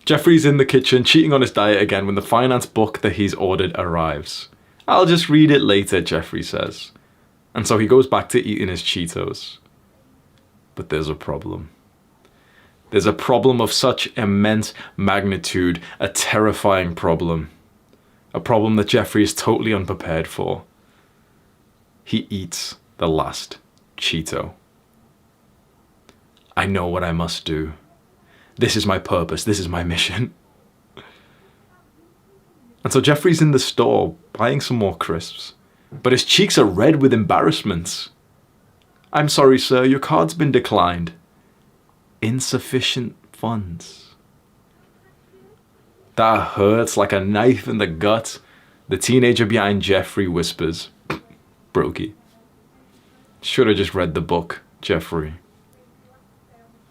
Jeffrey's in the kitchen cheating on his diet again when the finance book that he's ordered arrives. I'll just read it later, Jeffrey says. And so he goes back to eating his Cheetos. But there's a problem. There's a problem of such immense magnitude, a terrifying problem. A problem that Jeffrey is totally unprepared for. He eats the last Cheeto. I know what I must do. This is my purpose. This is my mission. And so Jeffrey's in the store buying some more crisps, but his cheeks are red with embarrassment. I'm sorry, sir, your card's been declined. Insufficient funds. That hurts like a knife in the gut. The teenager behind Jeffrey whispers, Brokey. Should have just read the book, Jeffrey.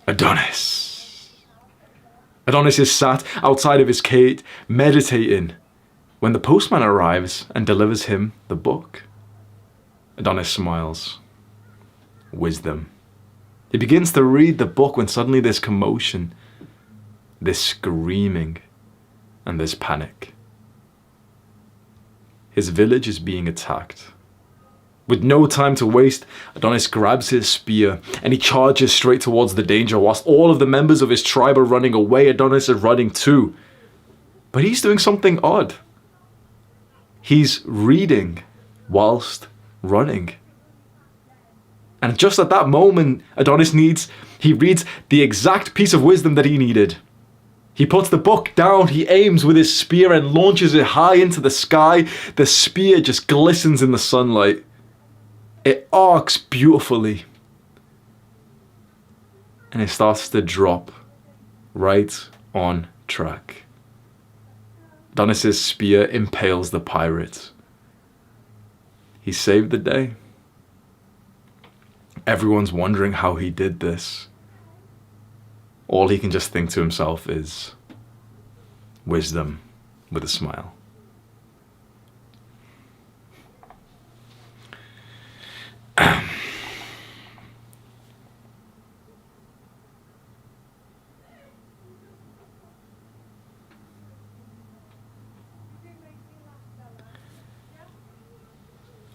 Adonis. Adonis is sat outside of his cage, meditating, when the postman arrives and delivers him the book. Adonis smiles. Wisdom. He begins to read the book when suddenly there's commotion, there's screaming, and there's panic. His village is being attacked. With no time to waste, Adonis grabs his spear and he charges straight towards the danger. Whilst all of the members of his tribe are running away, Adonis is running too. But he's doing something odd. He's reading whilst running. And just at that moment, he reads the exact piece of wisdom that he needed. He puts the book down, he aims with his spear and launches it high into the sky. The spear just glistens in the sunlight. It arcs beautifully. And it starts to drop right on track. Adonis's spear impales the pirate. He saved the day. Everyone's wondering how he did this. All he can just think to himself is wisdom with a smile.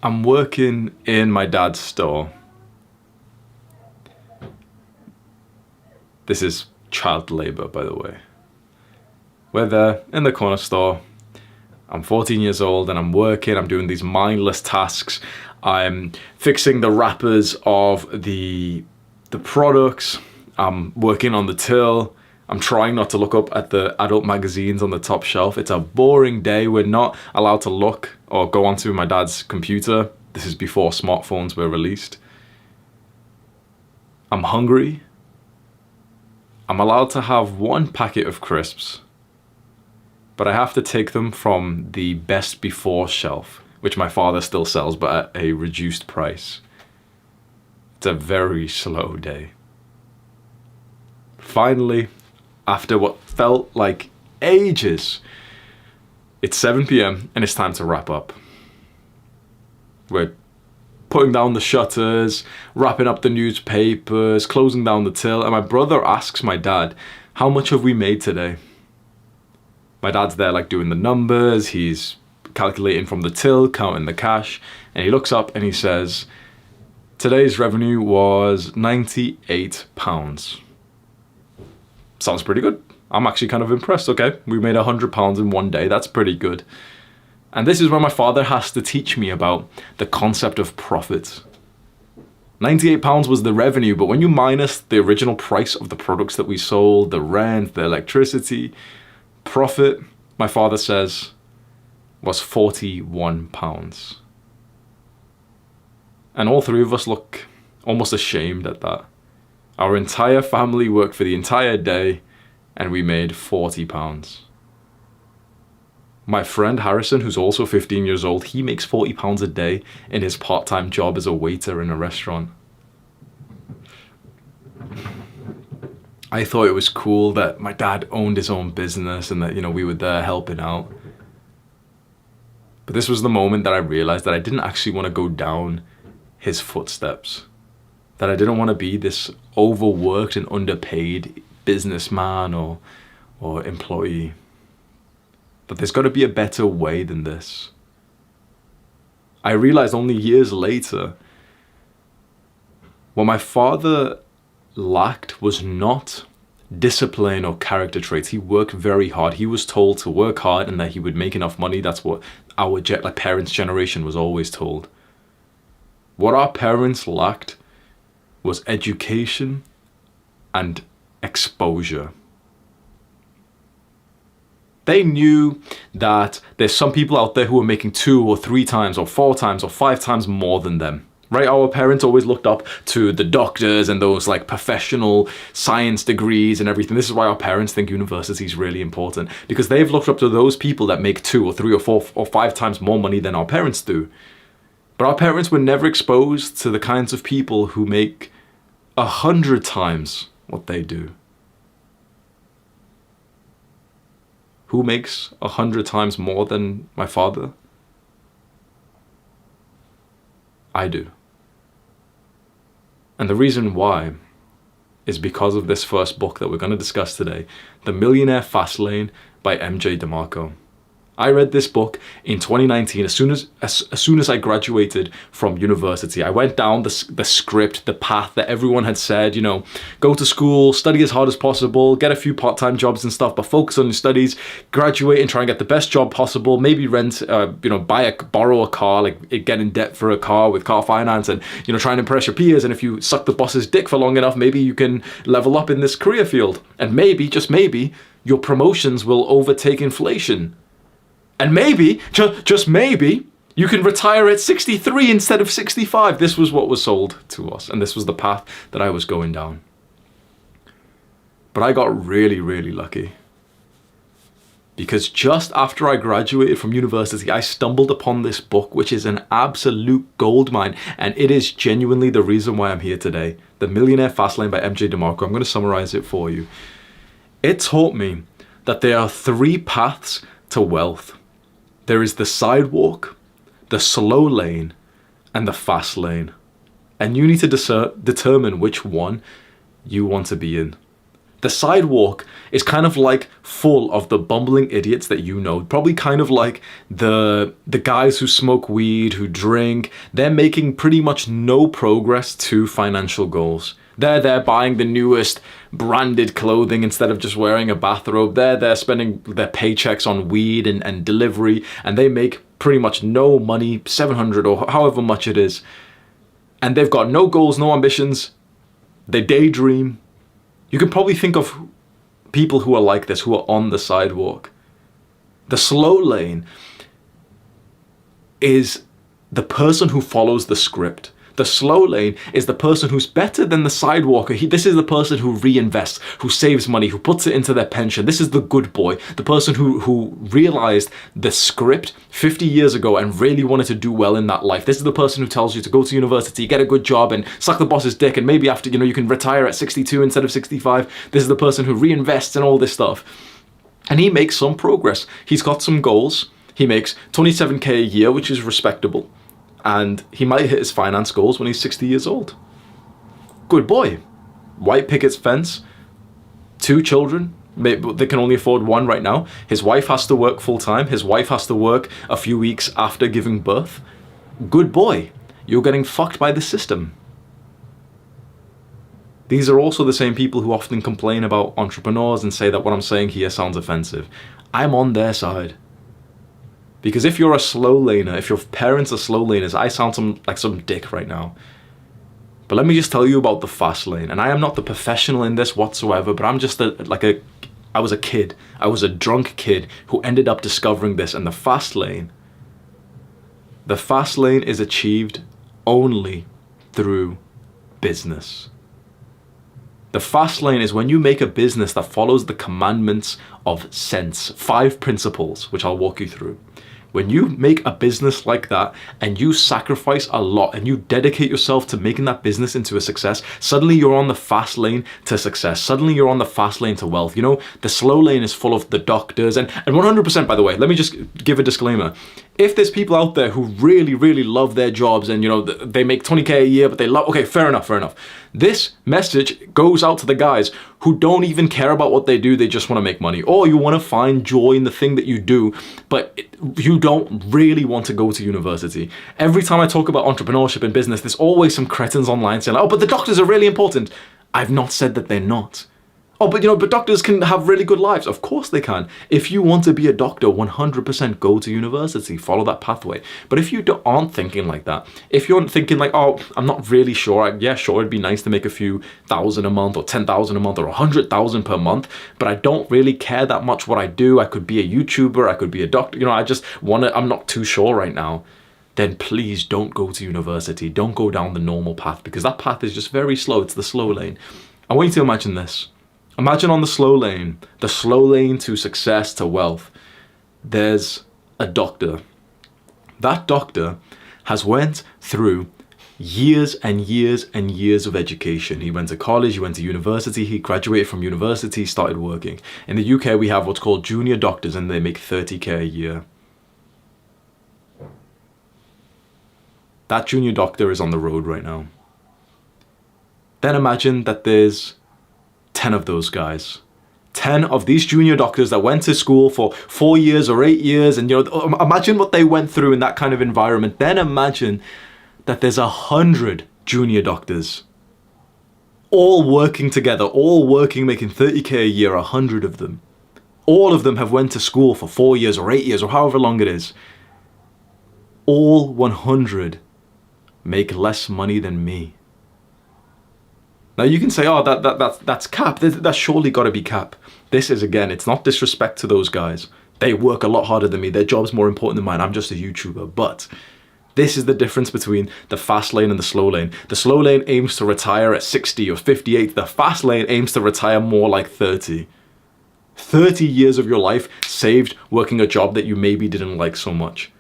I'm working in my dad's store. This is child labor, by the way. We're there in the corner store. I'm 14 years old and I'm working. I'm doing these mindless tasks. I'm fixing the wrappers of the products. I'm working on the till. I'm trying not to look up at the adult magazines on the top shelf. It's a boring day. We're not allowed to look or go onto my dad's computer. This is before smartphones were released. I'm hungry. I'm allowed to have one packet of crisps, but I have to take them from the best before shelf, which my father still sells, but at a reduced price. It's a very slow day. Finally, after what felt like ages, it's 7 p.m. and it's time to wrap up. We're putting down the shutters, wrapping up the newspapers, closing down the till, and my brother asks my dad, how much have we made today? My dad's there like doing the numbers, he's calculating from the till, counting the cash, and he looks up and he says, today's revenue was £98. Sounds pretty good. I'm actually kind of impressed. Okay, we made £100 in one day. That's pretty good. And this is where my father has to teach me about the concept of profit. £98 was the revenue, but when you minus the original price of the products that we sold, the rent, the electricity, profit, my father says, was £41. And all three of us look almost ashamed at that. Our entire family worked for the entire day and we made £40. My friend Harrison, who's also 15 years old, he makes £40 a day in his part-time job as a waiter in a restaurant. I thought it was cool that my dad owned his own business and that, we were there helping out. But this was the moment that I realized that I didn't actually want to go down his footsteps. That I didn't want to be this overworked and underpaid businessman or or employee. But there's got to be a better way than this. I realized only years later, what my father lacked was not discipline or character traits. He worked very hard. He was told to work hard and that he would make enough money. That's what our parents' generation was always told. What our parents lacked was education and exposure. They knew that there's some people out there who are making 2 or 3 times or 4 times or 5 times more than them. Right? Our parents always looked up to the doctors and those like professional science degrees and everything. This is why our parents think university is really important, because they've looked up to those people that make 2 or 3 or 4 or 5 times more money than our parents do. But our parents were never exposed to the kinds of people who make 100 times what they do. Who makes 100 times more than my father? I do. And the reason why is because of this first book that we're going to discuss today, The Millionaire Fastlane by MJ DeMarco. I read this book in 2019 as soon as I graduated from university. I went down the script, the path that everyone had said, you know, go to school, study as hard as possible, get a few part-time jobs and stuff, but focus on your studies, graduate and try and get the best job possible, maybe rent, borrow a car, like get in debt for a car with car finance and, you know, try and impress your peers. And if you suck the boss's dick for long enough, maybe you can level up in this career field. And maybe, just maybe, your promotions will overtake inflation. And maybe, just maybe, you can retire at 63 instead of 65. This was what was sold to us, and this was the path that I was going down. But I got really, really lucky. Because just after I graduated from university, I stumbled upon this book, which is an absolute goldmine, and it is genuinely the reason why I'm here today. The Millionaire Fastlane by MJ DeMarco. I'm going to summarize it for you. It taught me that there are 3 paths to wealth. There is the sidewalk, the slow lane, and the fast lane. And you need to determine which one you want to be in. The sidewalk is kind of like full of the bumbling idiots that you know. Probably kind of like the guys who smoke weed, who drink. They're making pretty much no progress to financial goals. They're there buying the newest branded clothing instead of just wearing a bathrobe. They're spending their paychecks on weed and delivery, and they make pretty much no money, 700 or however much it is. And they've got no goals, no ambitions. They daydream. You can probably think of people who are like this, who are on the sidewalk. The slow lane is the person who follows the script. The slow lane is the person who's better than the sidewalker. This is the person who reinvests, who saves money, who puts it into their pension. This is the good boy, the person who realized the script 50 years ago and really wanted to do well in that life. This is the person who tells you to go to university, get a good job, and suck the boss's dick, and maybe after, you can retire at 62 instead of 65. This is the person who reinvests in all this stuff. And he makes some progress. He's got some goals. He makes $27K a year, which is respectable. And he might hit his finance goals when he's 60 years old. Good boy. White picket fence, 2 children. Maybe they can only afford 1 right now. His wife has to work full time. His wife has to work a few weeks after giving birth. Good boy. You're getting fucked by the system. These are also the same people who often complain about entrepreneurs and say that what I'm saying here sounds offensive. I'm on their side. Because if you're a slow laner, if your parents are slow laners, I sound like some dick right now. But let me just tell you about the fast lane. And I am not the professional in this whatsoever, but I'm just I was a kid. I was a drunk kid who ended up discovering this. And the fast lane is achieved only through business. The fast lane is when you make a business that follows the commandments of sense, 5 principles, which I'll walk you through. When you make a business like that and you sacrifice a lot and you dedicate yourself to making that business into a success, suddenly you're on the fast lane to success. Suddenly you're on the fast lane to wealth. The slow lane is full of the doctors and 100%, by the way, let me just give a disclaimer. If there's people out there who really, really love their jobs and, you know, they make 20K a year, but they love, okay, fair enough. This message goes out to the guys who don't even care about what they do. They just want to make money. Or you want to find joy in the thing that you do, but you don't really want to go to university. Every time I talk about entrepreneurship and business, there's always some cretins online saying, oh, but the doctors are really important. I've not said that they're not. Oh, but you know, but doctors can have really good lives. Of course they can. If you want to be a doctor, 100% go to university, follow that pathway. But if you aren't thinking like that, if you're thinking like, oh, I'm not really sure. Yeah, sure, it'd be nice to make a few thousand a month or 10,000 a month or 100,000 per month, but I don't really care that much what I do. I could be a YouTuber. I could be a doctor. You know, I just want to, I'm not too sure right now. Then please don't go to university. Don't go down the normal path, because that path is just very slow. It's the slow lane. I want you to imagine this. Imagine on the slow lane to success, to wealth, there's a doctor. That doctor has went through years and years and years of education. He went to college, he went to university, he graduated from university, started working. In the UK, we have what's called junior doctors, and they make 30K a year. That junior doctor is on the road right now. Then imagine that there's 10 of those guys. 10 of these junior doctors that went to school for 4 years or 8 years, and you know, imagine what they went through in that kind of environment. Then imagine that there's 100 junior doctors all working together, all working, making 30K a year, 100 of them. All of them have went to school for 4 years or 8 years or however long it is. All 100 make less money than me. Now you can say, oh, that's cap. That's surely got to be cap. This is, again, it's not disrespect to those guys. They work a lot harder than me. Their job's more important than mine. I'm just a YouTuber. But this is the difference between the fast lane and the slow lane. The slow lane aims to retire at 60 or 58. The fast lane aims to retire more like 30. 30 years of your life saved working a job that you maybe didn't like so much.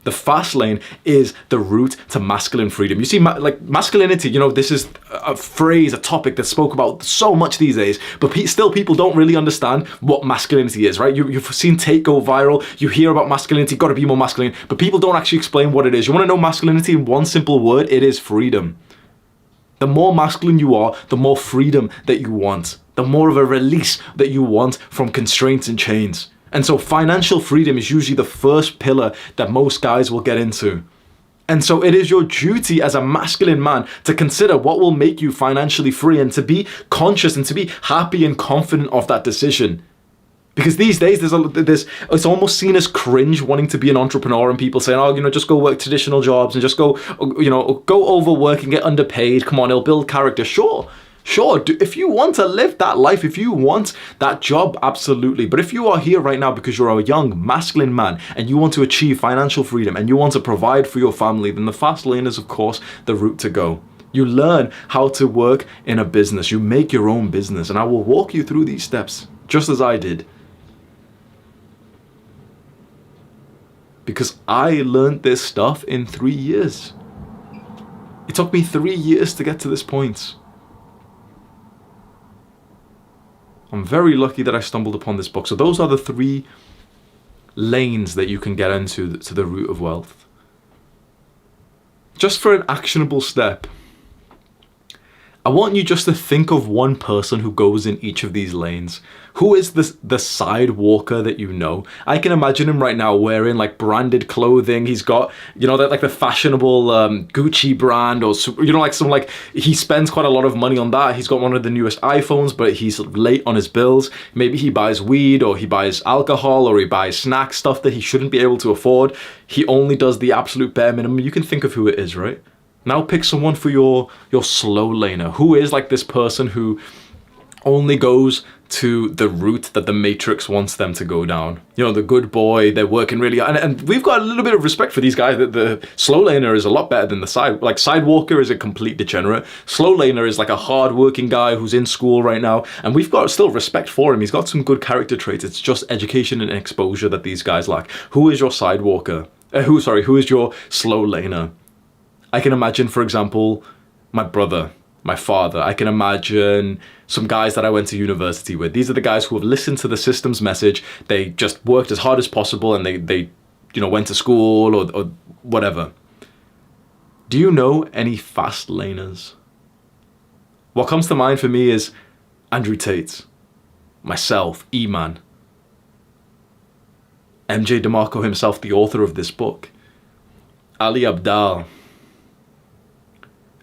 The fast lane is the route to masculine freedom. You see, like masculinity, you know, this is a phrase, a topic that's spoke about so much these days, but still people don't really understand what masculinity is, right? You've seen Take go viral, you hear about masculinity, gotta be more masculine, but people don't actually explain what it is. You wanna know masculinity in one simple word? It is freedom. The more masculine you are, the more freedom that you want, the more of a release that you want from constraints and chains. And so financial freedom is usually the first pillar that most guys will get into. And so it is your duty as a masculine man to consider what will make you financially free and to be conscious and to be happy and confident of that decision. Because these days, it's almost seen as cringe wanting to be an entrepreneur, and people saying, oh, you know, just go work traditional jobs and just go, you know, go overwork and get underpaid. Come on, it'll build character. Sure, if you want to live that life, if you want that job, absolutely. But if you are here right now because you're a young masculine man and you want to achieve financial freedom and you want to provide for your family, then the fast lane is, of course, the route to go. You learn how to work in a business. You make your own business. And I will walk you through these steps, just as I did. Because I learned this stuff in 3 years. It took me 3 years to get to this point. I'm very lucky that I stumbled upon this book. So those are the 3 lanes that you can get into to the root of wealth. Just for an actionable step, I want you just to think of one person who goes in each of these lanes. Who is the sidewalker that you know? I can imagine him right now wearing like branded clothing. He's got, you know, that like the fashionable Gucci brand, or, you know, like some, like, he spends quite a lot of money on that. He's got one of the newest iPhones, but he's late on his bills. Maybe he buys weed, or he buys alcohol, or he buys snack stuff that he shouldn't be able to afford. He only does the absolute bare minimum. You can think of who it is, right? Now pick someone for your slow laner. Who is like this person who only goes to the route that the Matrix wants them to go down? You know, the good boy, they're working really hard. And we've got a little bit of respect for these guys. The slow laner is a lot better than the sidewalker is a complete degenerate. Slow laner is like a hard-working guy who's in school right now. And we've got still respect for him. He's got some good character traits. It's just education and exposure that these guys lack. Who is your sidewalker? Who is your slow laner? I can imagine, for example, my brother, my father. I can imagine some guys that I went to university with. These are the guys who have listened to the system's message. They just worked as hard as possible, and they went to school or whatever. Do you know any fast laners? What comes to mind for me is Andrew Tate, myself, E-Man, MJ DeMarco himself, the author of this book, Ali Abdaal,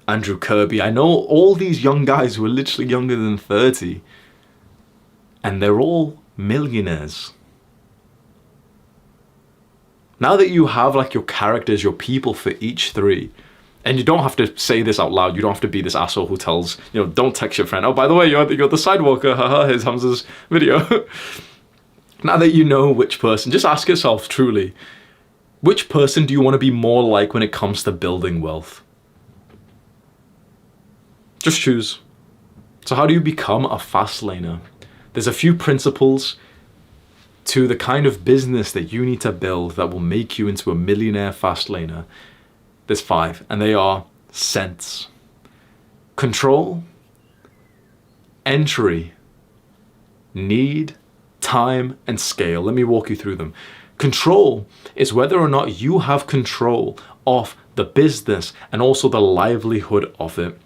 Andrew Kirby. I know all these young guys who are literally younger than 30, and they're all millionaires. Now that you have like your characters, your people for each three, and you don't have to say this out loud, you don't have to be this asshole who tells, don't text your friend, oh, by the way, you're the sidewalker, haha, here's Hamza's video. Now that you know which person, just ask yourself truly, which person do you want to be more like when it comes to building wealth? Just choose. So how do you become a fast laner? There's a few principles to the kind of business that you need to build that will make you into a millionaire fast laner. There's 5, and they are sense, control, entry, need, time, and scale. Let me walk you through them. Control is whether or not you have control of the business and also the livelihood of it.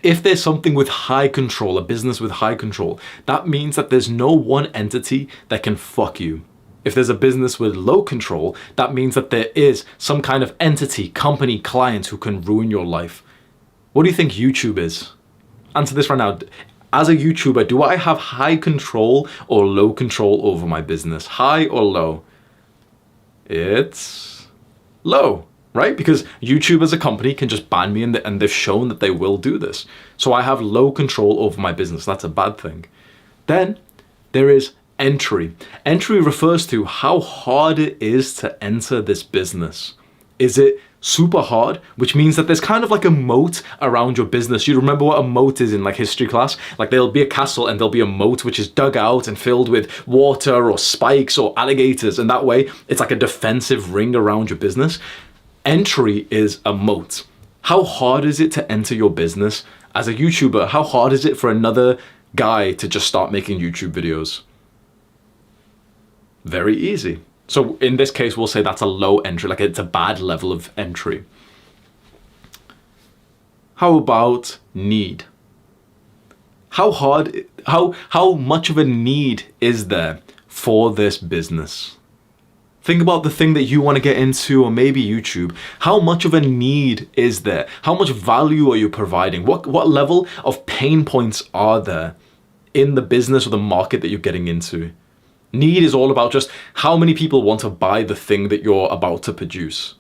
If there's something with high control, a business with high control, that means that there's no one entity that can fuck you. If there's a business with low control, that means that there is some kind of entity, company, client who can ruin your life. What do you think YouTube is? Answer this right now. As a YouTuber, do I have high control or low control over my business? High or low? It's low, right? Because YouTube as a company can just ban me, and they've shown that they will do this. So I have low control over my business. That's a bad thing. Then there is entry. Entry refers to how hard it is to enter this business. Is it super hard, which means that there's kind of like a moat around your business? You remember what a moat is in like history class? Like there'll be a castle and there'll be a moat which is dug out and filled with water or spikes or alligators, and that way it's like a defensive ring around your business. Entry is a moat. How hard is it to enter your business? As a YouTuber, how hard is it for another guy to just start making YouTube videos? Very easy. So in this case, we'll say that's a low entry, like it's a bad level of entry. How about need? How much of a need is there for this business? Think about the thing that you want to get into, or maybe YouTube. How much of a need is there? How much value are you providing? What level of pain points are there in the business or the market that you're getting into? Need is all about just how many people want to buy the thing that you're about to produce.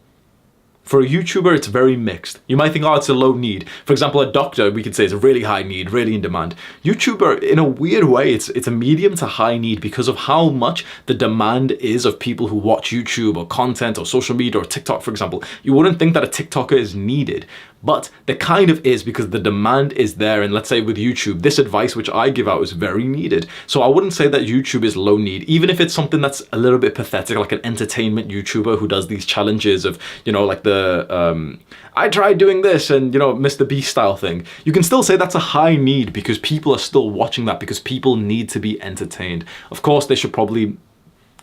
For a YouTuber, it's very mixed. You might think, oh, it's a low need. For example, a doctor, we could say, is a really high need, really in demand. YouTuber, in a weird way, it's a medium to high need because of how much the demand is of people who watch YouTube or content or social media or TikTok, for example. You wouldn't think that a TikToker is needed, but there kind of is because the demand is there. And let's say with YouTube, this advice which I give out is very needed. So I wouldn't say that YouTube is low need, even if it's something that's a little bit pathetic, like an entertainment YouTuber who does these challenges of, like the I tried doing this and Mr. Beast style thing. You can still say that's a high need because people are still watching that, because people need to be entertained. Of course, they should probably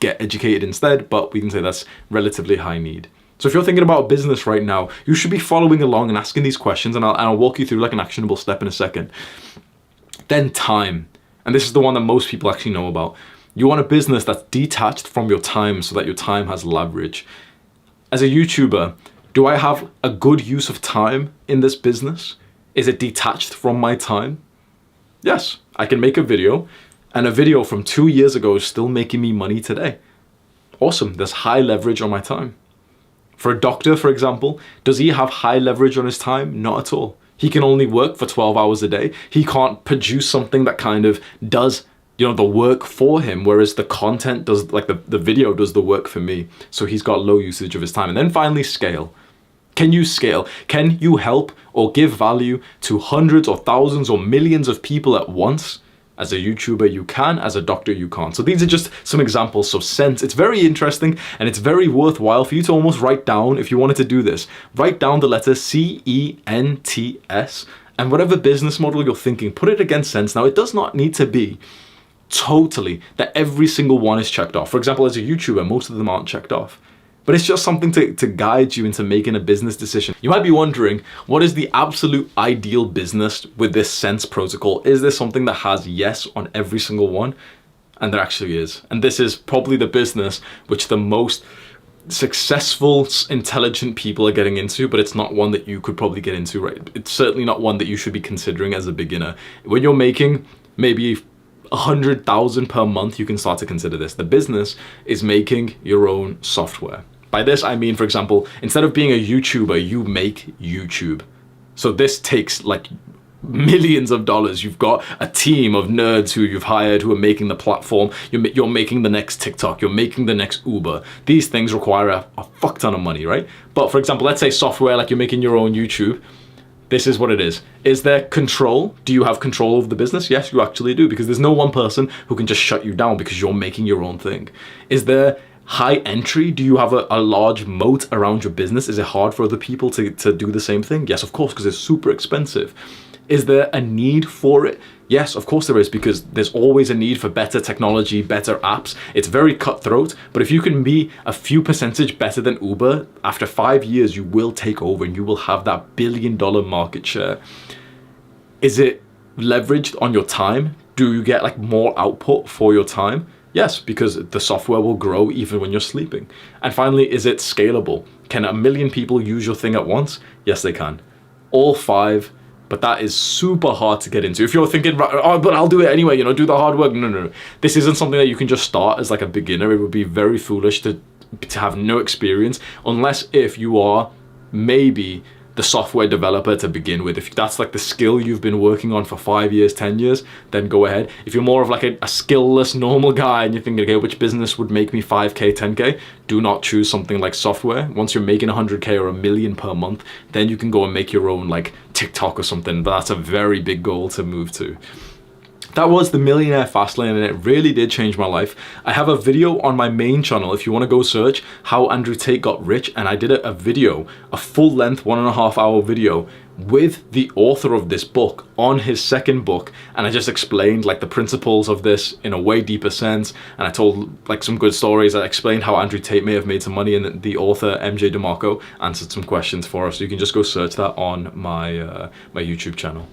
get educated instead, but we can say that's relatively high need. So if you're thinking about a business right now, you should be following along and asking these questions, and I'll walk you through like an actionable step in a second. Then time. And this is the one that most people actually know about. You want a business that's detached from your time so that your time has leverage. As a YouTuber, do I have a good use of time in this business? Is it detached from my time? Yes, I can make a video, and a video from 2 years ago is still making me money today. Awesome, there's high leverage on my time. For a doctor, for example, does he have high leverage on his time? Not at all. He can only work for 12 hours a day. He can't produce something that kind of does the work for him, whereas the content does, like the video does the work for me. So he's got low usage of his time. And then finally, scale. Can you scale? Can you help or give value to hundreds or thousands or millions of people at once? As a YouTuber, you can. As a doctor, you can't. So these are just some examples. So sense, it's very interesting and it's very worthwhile for you to almost write down, if you wanted to do this, write down the letter CENTS and whatever business model you're thinking, put it against sense. Now, it does not need to be totally that every single one is checked off. For example, as a YouTuber, most of them aren't checked off. But it's just something to guide you into making a business decision. You might be wondering, what is the absolute ideal business with this sense protocol? Is there something that has yes on every single one? And there actually is. And this is probably the business which the most successful, intelligent people are getting into, but it's not one that you could probably get into, right? It's certainly not one that you should be considering as a beginner. When you're making maybe 100,000 per month, you can start to consider this. The business is making your own software. By this, I mean, for example, instead of being a YouTuber, you make YouTube. So this takes like millions of dollars. You've got a team of nerds who you've hired who are making the platform. You're making the next TikTok. You're making the next Uber. These things require a fuck ton of money, right? But for example, let's say software, like you're making your own YouTube. This is what it is. Is there control? Do you have control over the business? Yes, you actually do, because there's no one person who can just shut you down because you're making your own thing. Is there high entry? Do you have a large moat around your business? Is it hard for other people to do the same thing? Yes, of course, because it's super expensive. Is there a need for it? Yes, of course there is, because there's always a need for better technology, better apps. It's very cutthroat, but if you can be a few percentage better than Uber, after 5 years, you will take over and you will have that billion-dollar market share. Is it leveraged on your time? Do you get like more output for your time? Yes, because the software will grow even when you're sleeping. And finally, is it scalable? Can 1 million people use your thing at once? Yes, they can. All 5. But that is super hard to get into. If you're thinking, oh, but I'll do it anyway, do the hard work. No. This isn't something that you can just start as like a beginner. It would be very foolish to have no experience, unless if you are maybe the software developer to begin with. If that's like the skill you've been working on for 5 years, 10 years, then go ahead. If you're more of like a skillless normal guy and you're thinking, okay, which business would make me 5K, 10K? Do not choose something like software. Once you're making 100K or 1 million per month, then you can go and make your own like TikTok or something, but that's a very big goal to move to. That was the Millionaire Fastlane, and it really did change my life. I have a video on my main channel if you want to go search how Andrew Tate got rich, and I did a video, a full length 1.5 hour video with the author of this book on his second book, and I just explained like the principles of this in a way deeper sense, and I told like some good stories. I explained how Andrew Tate may have made some money, and the author MJ DeMarco answered some questions for us, so you can just go search that on my my YouTube channel.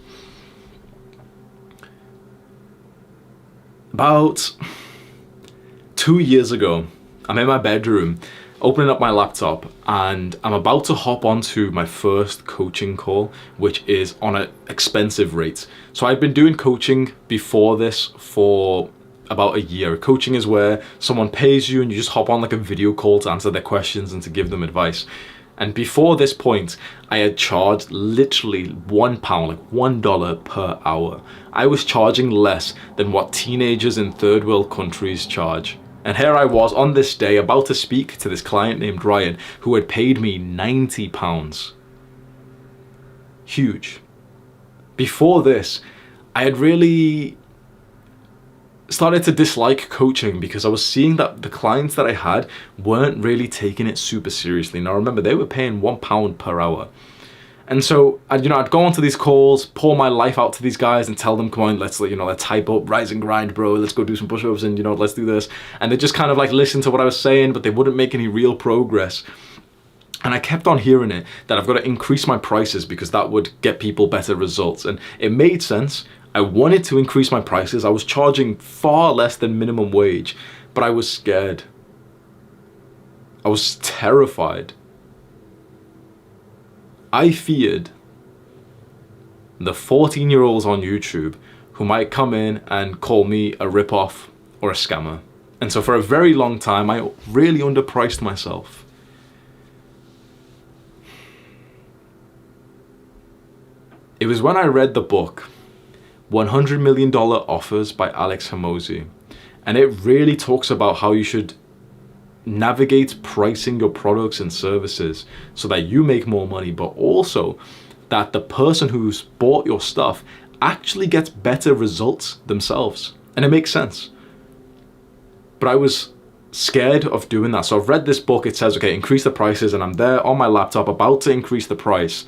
About 2 years ago, I'm in my bedroom opening up my laptop, and I'm about to hop onto my first coaching call, which is on an expensive rate. So I've been doing coaching before this for about a year. Coaching is where someone pays you and you just hop on like a video call to answer their questions and to give them advice. And before this point, I had charged literally £1, like $1 per hour. I was charging less than what teenagers in third world countries charge. And here I was on this day about to speak to this client named Ryan, who had paid me £90. Huge. Before this, I had really started to dislike coaching because I was seeing that the clients that I had weren't really taking it super seriously. Now remember, they were paying £1 per hour. And so I'd go onto these calls, pour my life out to these guys and tell them, come on, let's hype up, rise and grind, bro. Let's go do some push-ups and, let's do this. And they just kind of like listen to what I was saying, but they wouldn't make any real progress. And I kept on hearing it, that I've got to increase my prices because that would get people better results. And it made sense. I wanted to increase my prices. I was charging far less than minimum wage, but I was scared. I was terrified. I feared the 14-year-olds on YouTube who might come in and call me a ripoff or a scammer. And so for a very long time, I really underpriced myself. It was when I read the book, $100 Million Offers by Alex Hormozi. And it really talks about how you should navigate pricing your products and services so that you make more money, but also that the person who's bought your stuff actually gets better results themselves. And it makes sense. But I was scared of doing that. So I've read this book. It says, okay, increase the prices. And I'm there on my laptop about to increase the price.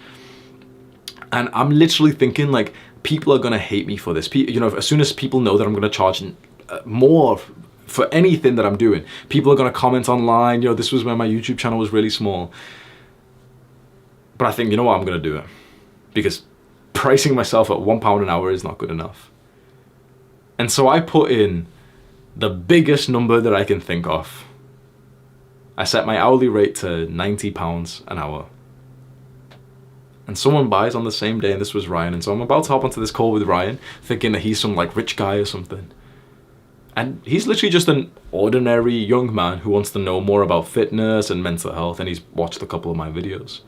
And I'm literally thinking like, people are going to hate me for this. As soon as people know that I'm going to charge more for anything that I'm doing. People are going to comment online, this was when my YouTube channel was really small. But I think, you know what, I'm going to do it. Because pricing myself at £1 an hour is not good enough. And so I put in the biggest number that I can think of. I set my hourly rate to £90 an hour. And someone buys on the same day, and this was Ryan. And so I'm about to hop onto this call with Ryan, thinking that he's some like rich guy or something. And he's literally just an ordinary young man who wants to know more about fitness and mental health, and he's watched a couple of my videos.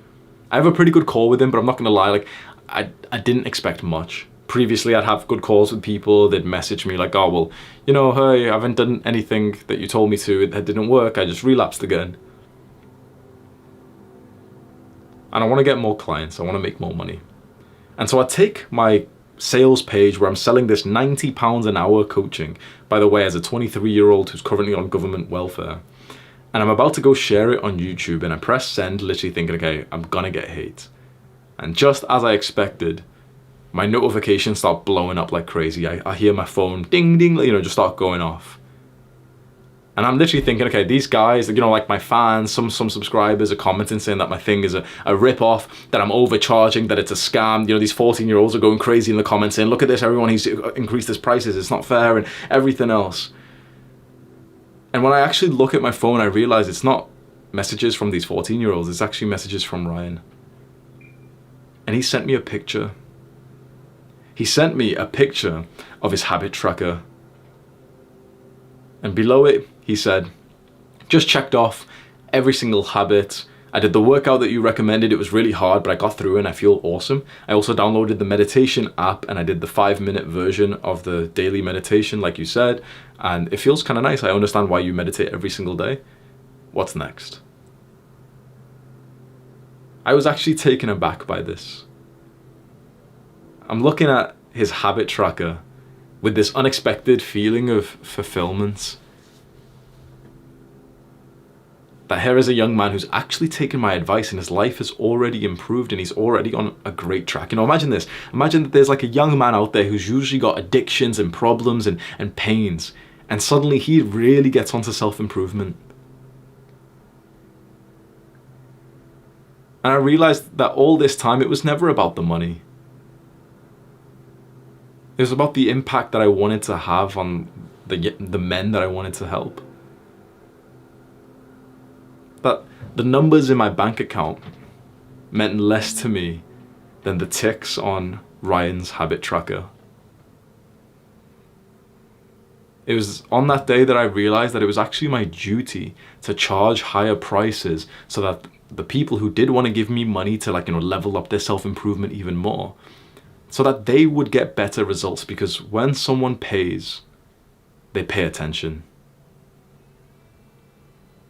I have a pretty good call with him, but I'm not gonna lie, like I didn't expect much. Previously, I'd have good calls with people. They'd message me like, oh, well, hey, I haven't done anything that you told me to. It didn't work. I just relapsed again. And I want to get more clients. I want to make more money. And so I take my sales page where I'm selling this £90 an hour coaching, by the way, as a 23-year-old who's currently on government welfare. And I'm about to go share it on YouTube, and I press send, literally thinking, okay, I'm gonna get hate. And just as I expected, my notifications start blowing up like crazy. I hear my phone ding, ding, just start going off. And I'm literally thinking, okay, these guys, like my fans, some subscribers are commenting saying that my thing is a rip-off, that I'm overcharging, that it's a scam. These 14-year-olds are going crazy in the comments saying, look at this, everyone, he's increased his prices, it's not fair, and everything else. And when I actually look at my phone, I realize it's not messages from these 14-year-olds, it's actually messages from Ryan. And he sent me a picture. He sent me a picture of his habit tracker. And below it, he said, just checked off every single habit. I did the workout that you recommended. It was really hard, but I got through and I feel awesome. I also downloaded the meditation app and I did the 5-minute version of the daily meditation like you said. And it feels kind of nice. I understand why you meditate every single day. What's next? I was actually taken aback by this. I'm looking at his habit tracker with this unexpected feeling of fulfillment. That here is a young man who's actually taken my advice and his life has already improved and he's already on a great track. Imagine this. Imagine that there's like a young man out there who's usually got addictions and problems and pains, and suddenly he really gets onto self-improvement. And I realized that all this time it was never about the money. It was about the impact that I wanted to have on the men that I wanted to help. That the numbers in my bank account meant less to me than the ticks on Ryan's habit tracker. It was on that day that I realized that it was actually my duty to charge higher prices so that the people who did want to give me money to level up their self-improvement even more, so that they would get better results, because when someone pays, they pay attention.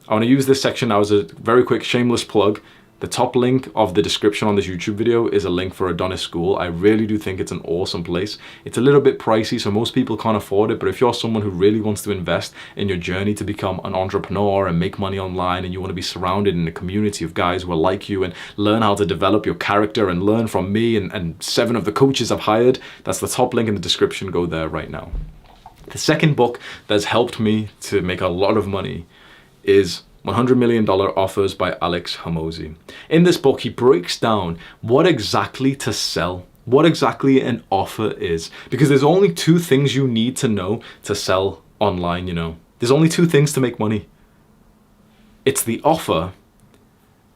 I want to use this section now as a very quick shameless plug. The top link of the description on this YouTube video is a link for Adonis School. I really do think it's an awesome place. It's a little bit pricey, so most people can't afford it, but if you're someone who really wants to invest in your journey to become an entrepreneur and make money online, and you want to be surrounded in a community of guys who are like you and learn how to develop your character and learn from me and 7 of the coaches I've hired, that's the top link in the description. Go there right now. The second book that's helped me to make a lot of money is $100 Million Offers by Alex Hormozi. In this book, he breaks down what exactly to sell, what exactly an offer is. Because there's only 2 things you need to know to sell online, There's only 2 things to make money. It's the offer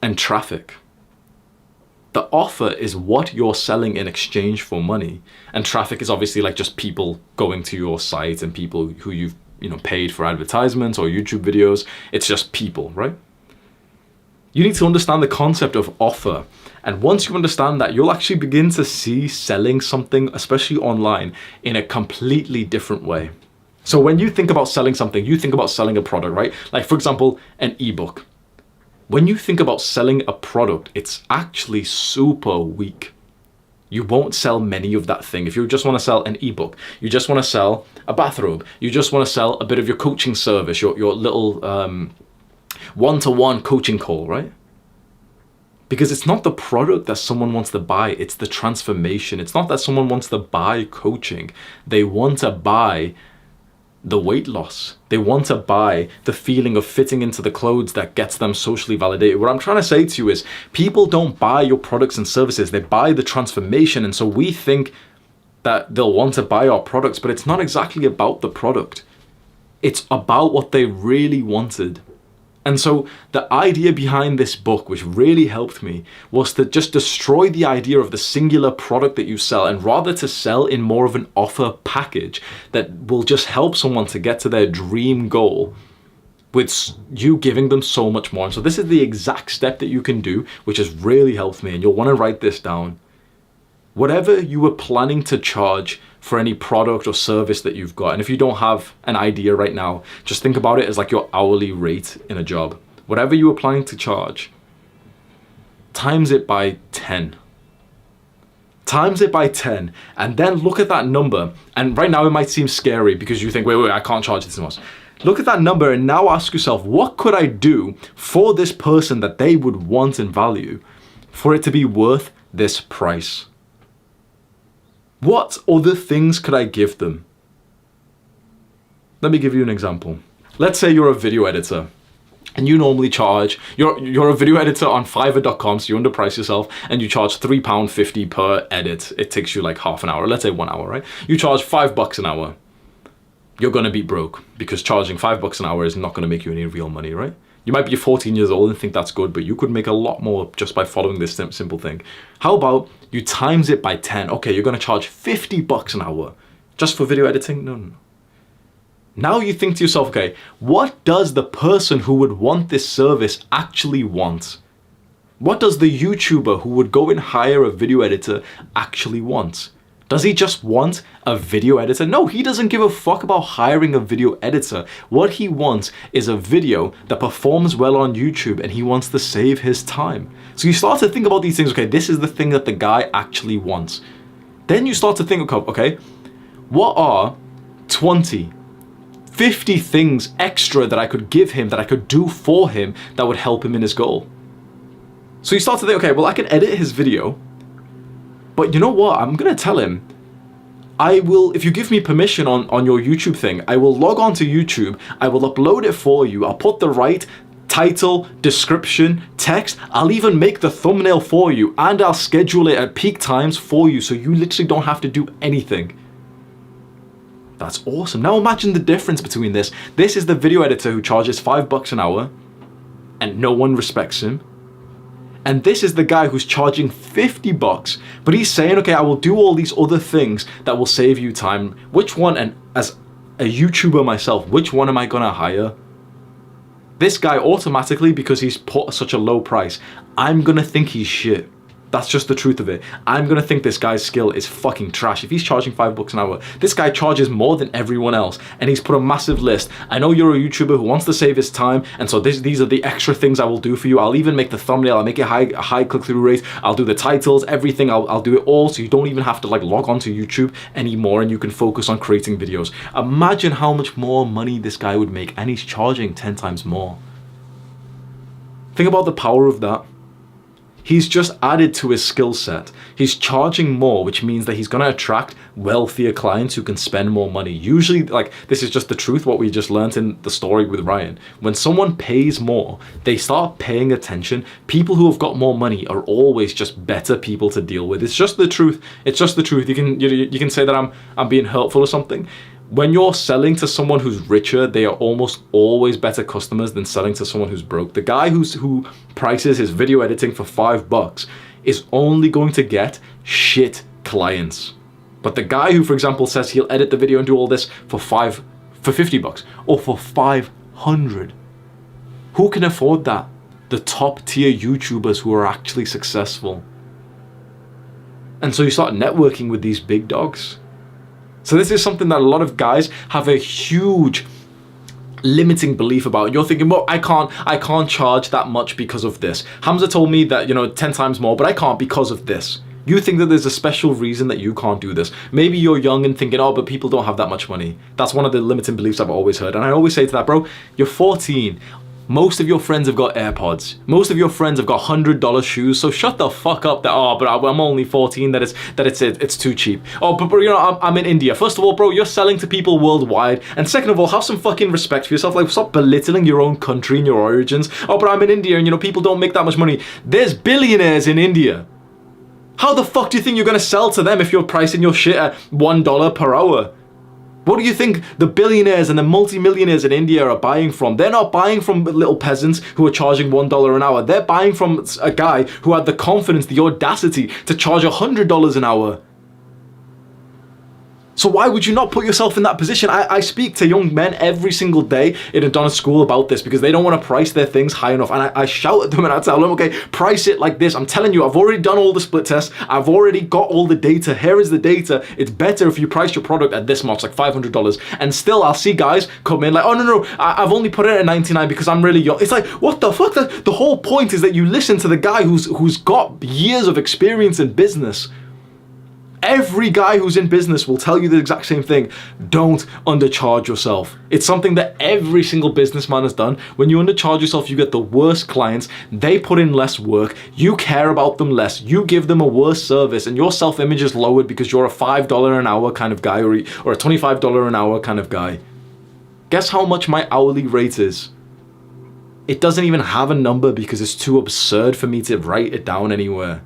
and traffic. The offer is what you're selling in exchange for money. And traffic is obviously just people going to your site and people who you've paid for advertisements or YouTube videos. It's just people, right? You need to understand the concept of offer. And once you understand that, you'll actually begin to see selling something, especially online, in a completely different way. So when you think about selling something, you think about selling a product, right? Like, for example, an ebook. When you think about selling a product, it's actually super weak. You won't sell many of that thing. If you just want to sell an ebook, you just want to sell a bathrobe, you just want to sell a bit of your coaching service, your little one-to-one coaching call, right? Because it's not the product that someone wants to buy, it's the transformation. It's not that someone wants to buy coaching. They want to buy the weight loss. They want to buy the feeling of fitting into the clothes that gets them socially validated. What I'm trying to say to you is people don't buy your products and services, they buy the transformation. And so we think that they'll want to buy our products, but it's not exactly about the product. It's about what they really wanted. And so the idea behind this book, which really helped me, was to just destroy the idea of the singular product that you sell, and rather to sell in more of an offer package that will just help someone to get to their dream goal with you giving them so much more. And so this is the exact step that you can do, which has really helped me, and you'll want to write this down. Whatever you were planning to charge for any product or service that you've got, and if you don't have an idea right now, just think about it as like your hourly rate in a job. Whatever you were planning to charge, times it by 10. Times it by 10, and then look at that number. And right now it might seem scary because you think, wait, I can't charge this much. Look at that number and now ask yourself, what could I do for this person that they would want and value for it to be worth this price? What other things could I give them? Let me give you an example. Let's say you're a video editor and you normally charge, you're a video editor on Fiverr.com, so you underprice yourself and you charge £3.50 per edit. It takes you like half an hour, let's say 1 hour, right? You charge $5 an hour. You're gonna be broke because charging $5 an hour is not gonna make you any real money, right? You might be 14 years old and think that's good, but you could make a lot more just by following this simple thing. How about you times it by 10? Okay, you're gonna charge $50 an hour just for video editing? No. Now you think to yourself, okay, what does the person who would want this service actually want? What does the YouTuber who would go and hire a video editor actually want? Does he just want a video editor? No, he doesn't give a fuck about hiring a video editor. What he wants is a video that performs well on YouTube, and he wants to save his time. So you start to think about these things, okay, this is the thing that the guy actually wants. Then you start to think, okay, what are 20, 50 things extra that I could give him, that I could do for him, that would help him in his goal? So you start to think, okay, well, I can edit his video, but you know what? I'm gonna tell him, I will, if you give me permission on your YouTube thing, I will log on to YouTube, I will upload it for you, I'll put the right title, description, text, I'll even make the thumbnail for you, and I'll schedule it at peak times for you, so you literally don't have to do anything. That's awesome. Now imagine the difference between this. This is the video editor who charges $5 an hour, and no one respects him. And this is the guy who's charging $50, but he's saying, okay, I will do all these other things that will save you time. Which one, and as a YouTuber myself, which one am I gonna hire? This guy automatically, because he's put such a low price, I'm gonna think he's shit. That's just the truth of it. I'm gonna think this guy's skill is fucking trash. If he's charging $5 an hour, this guy charges more than everyone else, and he's put a massive list. I know you're a YouTuber who wants to save his time, and so these are the extra things I will do for you. I'll even make the thumbnail, I'll make it a high click-through rate, I'll do the titles, everything, I'll do it all, so you don't even have to like log on to YouTube anymore, and you can focus on creating videos. Imagine how much more money this guy would make, and he's charging 10 times more. Think about the power of that. He's just added to his skill set. He's charging more, which means that he's gonna attract wealthier clients who can spend more money. Usually, like, this is just the truth, what we just learned in the story with Ryan. When someone pays more, they start paying attention. People who have got more money are always just better people to deal with. It's just the truth. It's just the truth. You can say that I'm being hurtful or something. When you're selling to someone who's richer, they are almost always better customers than selling to someone who's broke. The guy who prices his video editing for $5 is only going to get shit clients. But the guy who, for example, says he'll edit the video and do all this for $50 or for $500, who can afford that? The top tier YouTubers who are actually successful. And so you start networking with these big dogs. So this is something that a lot of guys have a huge limiting belief about. You're thinking, well, I can't charge that much because of this. Hamza told me that, 10 times more, but I can't because of this. You think that there's a special reason that you can't do this. Maybe you're young and thinking, oh, but people don't have that much money. That's one of the limiting beliefs I've always heard. And I always say to that, bro, you're 14. Most of your friends have got AirPods. Most of your friends have got $100 shoes. So shut the fuck up that, oh, but I'm only 14, it's too cheap. Oh, but you know, I'm in India. First of all, bro, you're selling to people worldwide. And second of all, have some fucking respect for yourself. Like, stop belittling your own country and your origins. Oh, but I'm in India and, you know, people don't make that much money. There's billionaires in India. How the fuck do you think you're going to sell to them if you're pricing your shit at $1 per hour? What do you think the billionaires and the multi-millionaires in India are buying from? They're not buying from little peasants who are charging $1 an hour. They're buying from a guy who had the confidence, the audacity to charge $100 an hour. So why would you not put yourself in that position? I speak to young men every single day in Adonis school about this because they don't want to price their things high enough. And I shout at them and I tell them, okay, price it like this. I'm telling you, I've already done all the split tests. I've already got all the data. Here is the data. It's better if you price your product at this much, like $500. And still I'll see guys come in like, oh, no, I've only put it at 99 because I'm really young. It's like, what the fuck? The whole point is that you listen to the guy who's got years of experience in business. Every guy who's in business will tell you the exact same thing. Don't undercharge yourself. It's something that every single businessman has done. When you undercharge yourself, you get the worst clients. They put in less work. You care about them less. You give them a worse service and your self-image is lowered because you're a $5 an hour kind of guy or a $25 an hour kind of guy. Guess how much my hourly rate is? It doesn't even have a number because it's too absurd for me to write it down anywhere.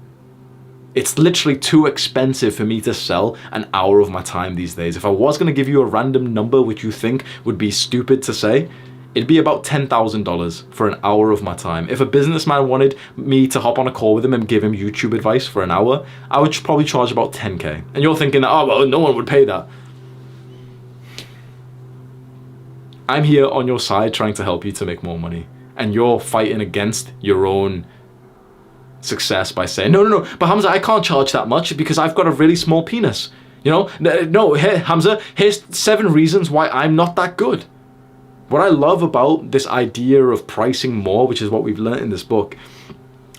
It's literally too expensive for me to sell an hour of my time these days. If I was going to give you a random number which you think would be stupid to say, it'd be about $10,000 for an hour of my time. If a businessman wanted me to hop on a call with him and give him YouTube advice for an hour, I would probably charge about 10K. And you're thinking, oh, well, no one would pay that. I'm here on your side trying to help you to make more money. And you're fighting against your own success by saying, no, but Hamza, I can't charge that much because I've got a really small penis. You know, no, here, Hamza, here's 7 reasons why I'm not that good. What I love about this idea of pricing more, which is what we've learned in this book,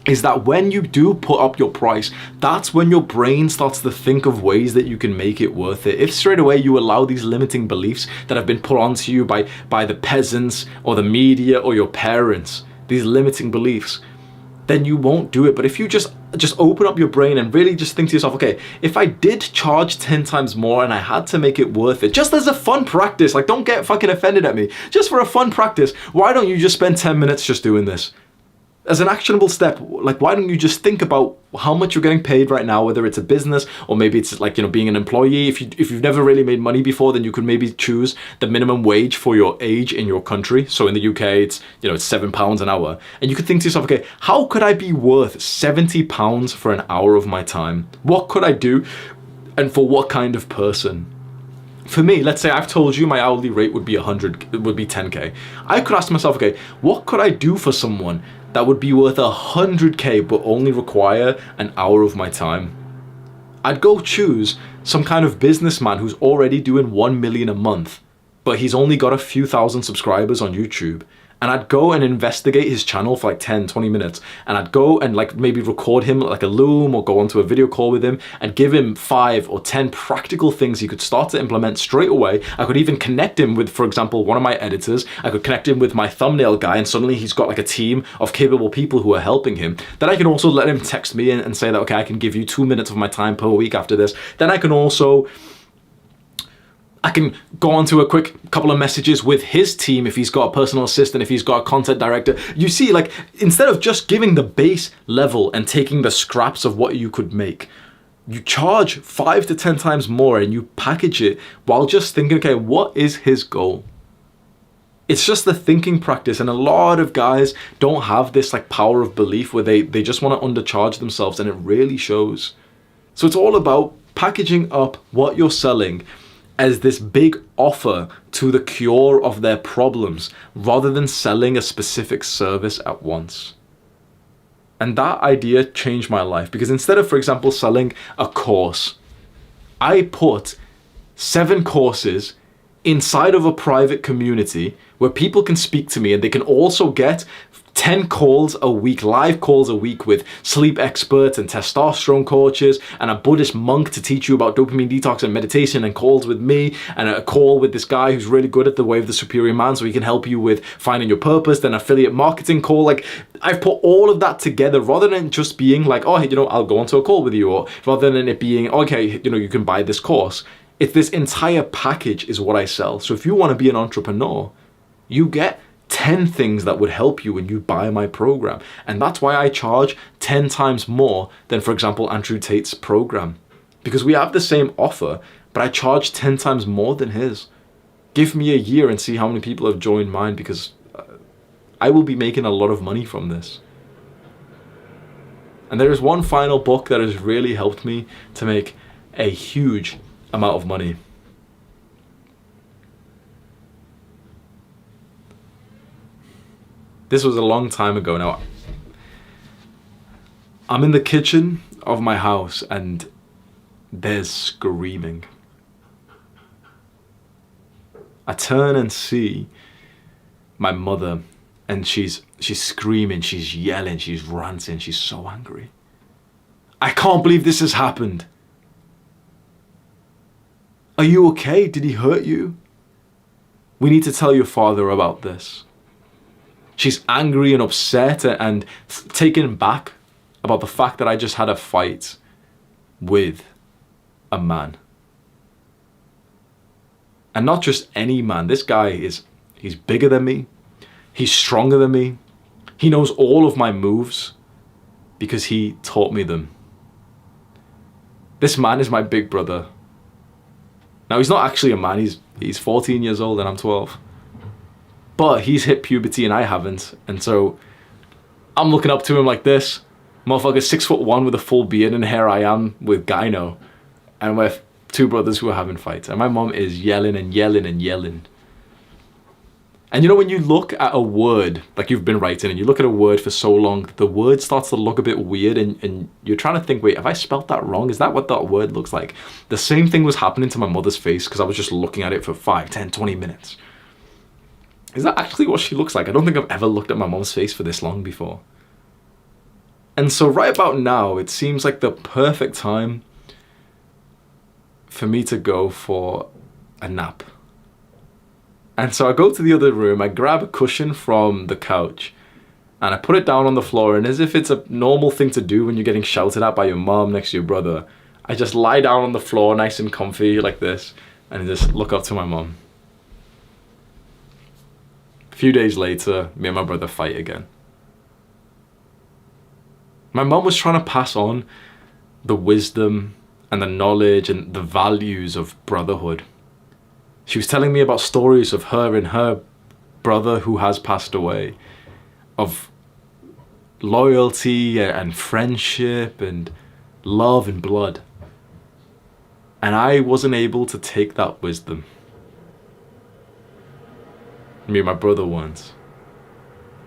is that when you do put up your price, that's when your brain starts to think of ways that you can make it worth it. If straight away you allow these limiting beliefs that have been put onto you by the peasants or the media or your parents, these limiting beliefs, then you won't do it. But if you just open up your brain and really just think to yourself, okay, if I did charge 10 times more and I had to make it worth it, just as a fun practice, like don't get fucking offended at me, just for a fun practice, why don't you just spend 10 minutes just doing this? As an actionable step, like why don't you just think about how much you're getting paid right now, whether it's a business or maybe it's like, you know, being an employee. If you've never really made money before, then you could maybe choose the minimum wage for your age in your country. So in the UK, it's, you know, it's £7 an hour. And you could think to yourself, okay, how could I be worth £70 for an hour of my time? What could I do? And for what kind of person? For me, let's say I've told you my hourly rate would be 10K. I could ask myself, okay, what could I do for someone that would be worth 100K but only require an hour of my time? I'd go choose some kind of businessman who's already doing 1 million a month, but he's only got a few thousand subscribers on YouTube. And I'd go and investigate his channel for like 10, 20 minutes. And I'd go and like maybe record him like a Loom or go onto a video call with him and give him 5 or 10 practical things he could start to implement straight away. I could even connect him with, for example, one of my editors. I could connect him with my thumbnail guy and suddenly he's got like a team of capable people who are helping him. Then I can also let him text me and say that, okay, I can give you 2 minutes of my time per week after this. Then I can go on to a quick couple of messages with his team if he's got a personal assistant, if he's got a content director. You see, like, instead of just giving the base level and taking the scraps of what you could make, you charge 5 to 10 times more and you package it while just thinking, okay, what is his goal? It's just the thinking practice, and a lot of guys don't have this like power of belief where they just want to undercharge themselves, and it really shows. So it's all about packaging up what you're selling as this big offer to the cure of their problems rather than selling a specific service at once. And that idea changed my life because instead of, for example, selling a course, I put 7 courses inside of a private community where people can speak to me and they can also get 10 calls a week, live calls a week with sleep experts and testosterone coaches and a Buddhist monk to teach you about dopamine detox and meditation, and calls with me and a call with this guy who's really good at the way of the superior man so he can help you with finding your purpose, then affiliate marketing call. Like, I've put all of that together rather than just being like, oh, I'll go onto a call with you, or rather than it being, okay, you can buy this course. It's this entire package is what I sell. So if you want to be an entrepreneur, you get 10 things that would help you when you buy my program. And that's why I charge 10 times more than, for example, Andrew Tate's program. Because we have the same offer, but I charge 10 times more than his. Give me a year and see how many people have joined mine, because I will be making a lot of money from this. And there is one final book that has really helped me to make a huge amount of money. This was a long time ago now. I'm in the kitchen of my house and there's screaming. I turn and see my mother, and she's screaming, she's yelling, she's ranting, she's so angry. I can't believe this has happened. Are you okay? Did he hurt you? We need to tell your father about this. She's angry and upset and taken back about the fact that I just had a fight with a man. And not just any man. This guy he's bigger than me. He's stronger than me. He knows all of my moves because he taught me them. This man is my big brother. Now, he's not actually a man. He's 14 years old and I'm 12. But he's hit puberty and I haven't. And so I'm looking up to him like this. Motherfucker 6'1" with a full beard, and here I am with gyno. And we're two brothers who are having fights. And my mom is yelling and yelling and yelling. And when you look at a word, like you've been writing, and you look at a word for so long, the word starts to look a bit weird, and you're trying to think, wait, have I spelt that wrong? Is that what that word looks like? The same thing was happening to my mother's face because I was just looking at it for 5, 10, 20 minutes. Is that actually what she looks like? I don't think I've ever looked at my mom's face for this long before. And so right about now, it seems like the perfect time for me to go for a nap. And so I go to the other room, I grab a cushion from the couch, and I put it down on the floor, and as if it's a normal thing to do when you're getting shouted at by your mom next to your brother, I just lie down on the floor nice and comfy like this, and just look up to my mom. A few days later, me and my brother fight again. My mom was trying to pass on the wisdom and the knowledge and the values of brotherhood. She was telling me about stories of her and her brother who has passed away, of loyalty and friendship and love and blood. And I wasn't able to take that wisdom. Me and my brother weren't.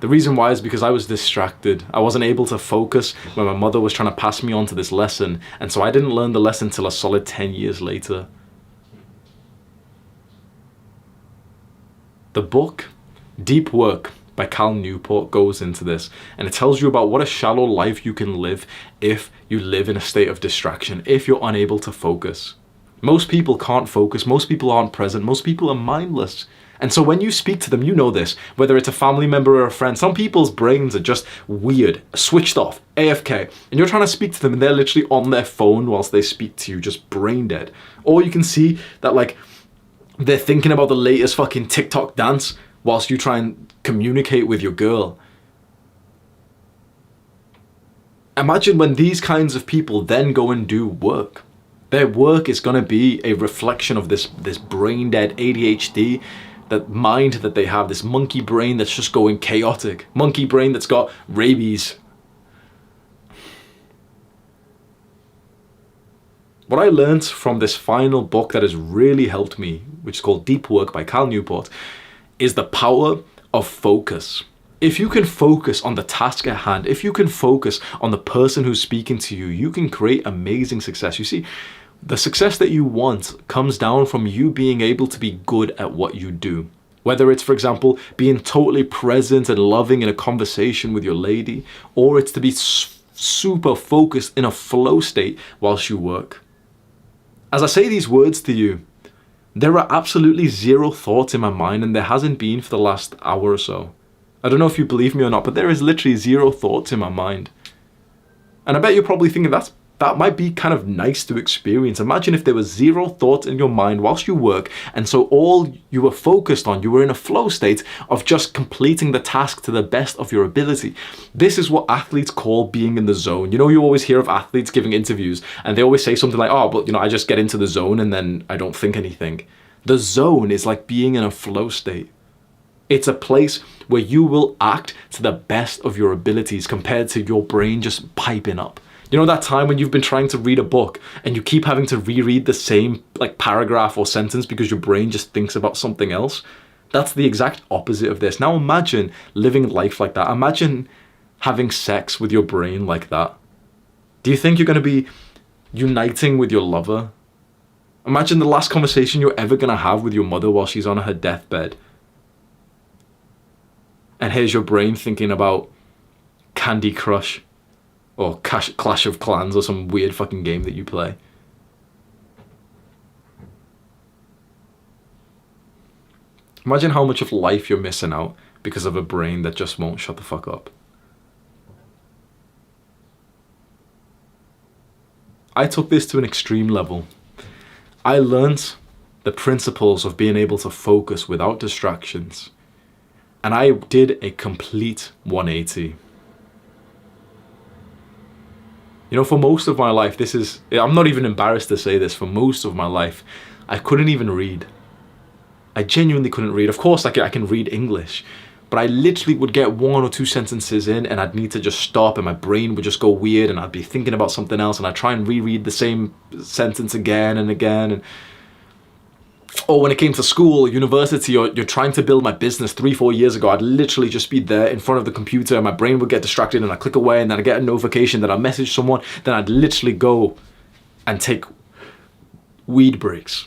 The reason why is because I was distracted. I wasn't able to focus when my mother was trying to pass me on to this lesson, and so I didn't learn the lesson till a solid 10 years later. The book, Deep Work by Cal Newport, goes into this, and it tells you about what a shallow life you can live if you live in a state of distraction, if you're unable to focus. Most people can't focus, most people aren't present, most people are mindless. And so when you speak to them, you know this, whether it's a family member or a friend, some people's brains are just weird, switched off, AFK, and you're trying to speak to them and they're literally on their phone whilst they speak to you, just brain dead. Or you can see that like they're thinking about the latest fucking TikTok dance whilst you try and communicate with your girl. Imagine when these kinds of people then go and do work. Their work is going to be a reflection of this brain dead ADHD, that mind that they have, this monkey brain that's just going chaotic, monkey brain that's got rabies. What I learned from this final book that has really helped me, which is called Deep Work by Cal Newport, is the power of focus. If you can focus on the task at hand, if you can focus on the person who's speaking to you, you can create amazing success. You see, the success that you want comes down from you being able to be good at what you do. Whether it's, for example, being totally present and loving in a conversation with your lady, or it's to be super focused in a flow state whilst you work. As I say these words to you, there are absolutely zero thoughts in my mind, and there hasn't been for the last hour or so. I don't know if you believe me or not, but there is literally zero thoughts in my mind. And I bet you're probably thinking that might be kind of nice to experience. Imagine if there was zero thoughts in your mind whilst you work, and so all you were focused on, you were in a flow state of just completing the task to the best of your ability. This is what athletes call being in the zone. You know, you always hear of athletes giving interviews, and they always say something like, oh, but I just get into the zone and then I don't think anything. The zone is like being in a flow state. It's a place where you will act to the best of your abilities compared to your brain just piping up. You know that time when you've been trying to read a book and you keep having to reread the same paragraph or sentence because your brain just thinks about something else? That's the exact opposite of this. Now imagine living life like that. Imagine having sex with your brain like that. Do you think you're going to be uniting with your lover? Imagine the last conversation you're ever going to have with your mother while she's on her deathbed. And here's your brain thinking about Candy Crush or Clash of Clans or some weird fucking game that you play. Imagine how much of life you're missing out because of a brain that just won't shut the fuck up. I took this to an extreme level. I learned the principles of being able to focus without distractions. And I did a complete 180. You know, for most of my life, I'm not even embarrassed to say this, for most of my life, I couldn't even read. I genuinely couldn't read. Of course, I can read English, but I literally would get one or two sentences in and I'd need to just stop and my brain would just go weird and I'd be thinking about something else and I'd try and reread the same sentence again and again. Or when it came to school or university, or you're trying to build my business 3-4 years ago, I'd literally just be there in front of the computer and my brain would get distracted and I'd click away and then I'd get a notification that I message someone, then I'd literally go and take weed breaks.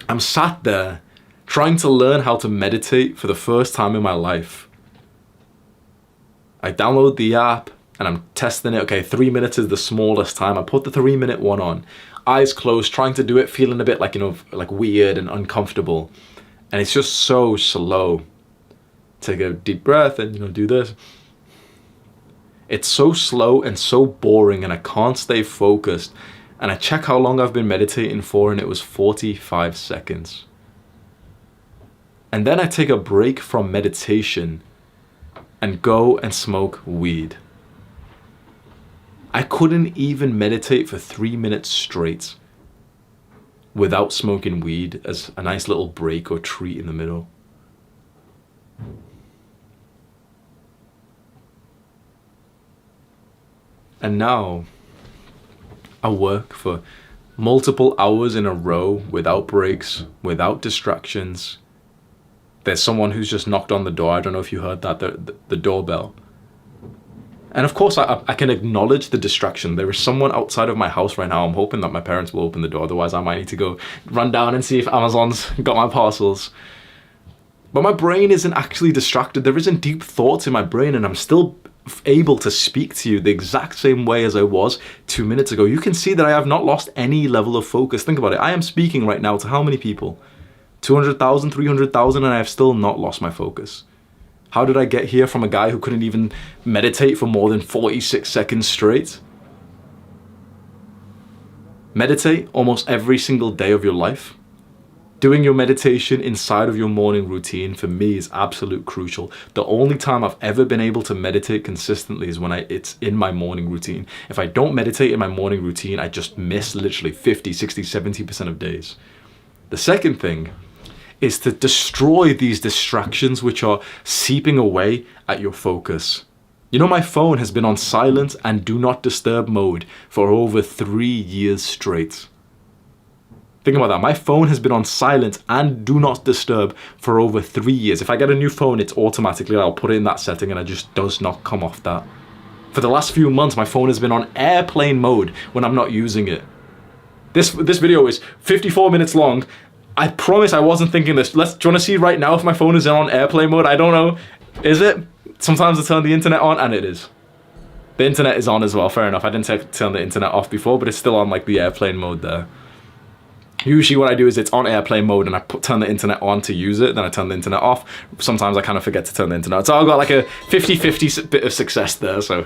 I'm sat there trying to learn how to meditate for the first time in my life. I download the app and I'm testing it. Okay, 3 minutes is the smallest time. I put the 3-minute one on. Eyes closed, trying to do it, feeling a bit like weird and uncomfortable. And it's just so slow. Take a deep breath and, do this. It's so slow and so boring and I can't stay focused. And I check how long I've been meditating for and it was 45 seconds. And then I take a break from meditation and go and smoke weed. I couldn't even meditate for 3 minutes straight without smoking weed as a nice little break or treat in the middle. And now I work for multiple hours in a row without breaks, without distractions. There's someone who's just knocked on the door. I don't know if you heard that, the doorbell. And of course, I can acknowledge the distraction. There is someone outside of my house right now. I'm hoping that my parents will open the door. Otherwise, I might need to go run down and see if Amazon's got my parcels. But my brain isn't actually distracted. There isn't deep thoughts in my brain, and I'm still able to speak to you the exact same way as I was 2 minutes ago. You can see that I have not lost any level of focus. Think about it. I am speaking right now to how many people? 200,000, 300,000, and I have still not lost my focus. How did I get here from a guy who couldn't even meditate for more than 46 seconds straight? Meditate almost every single day of your life. Doing your meditation inside of your morning routine for me is absolute crucial. The only time I've ever been able to meditate consistently is when it's in my morning routine. If I don't meditate in my morning routine, I just miss literally 50, 60, 70% of days. The second thing is to destroy these distractions which are seeping away at your focus. You know, my phone has been on silent and do not disturb mode for over 3 years straight. Think about that. My phone has been on silent and do not disturb for over 3 years. If I get a new phone, it's automatically, I'll put it in that setting and it just does not come off that. For the last few months, my phone has been on airplane mode when I'm not using it. This video is 54 minutes long. I promise I wasn't thinking this. Do you want to see right now if my phone is on airplane mode? I don't know. Is it? Sometimes I turn the internet on, and it is. The internet is on as well, fair enough. I didn't turn the internet off before, but it's still on like the airplane mode there. Usually what I do is it's on airplane mode and I turn the internet on to use it, then I turn the internet off. Sometimes I kind of forget to turn the internet on. So I've got like a 50-50 bit of success there, so.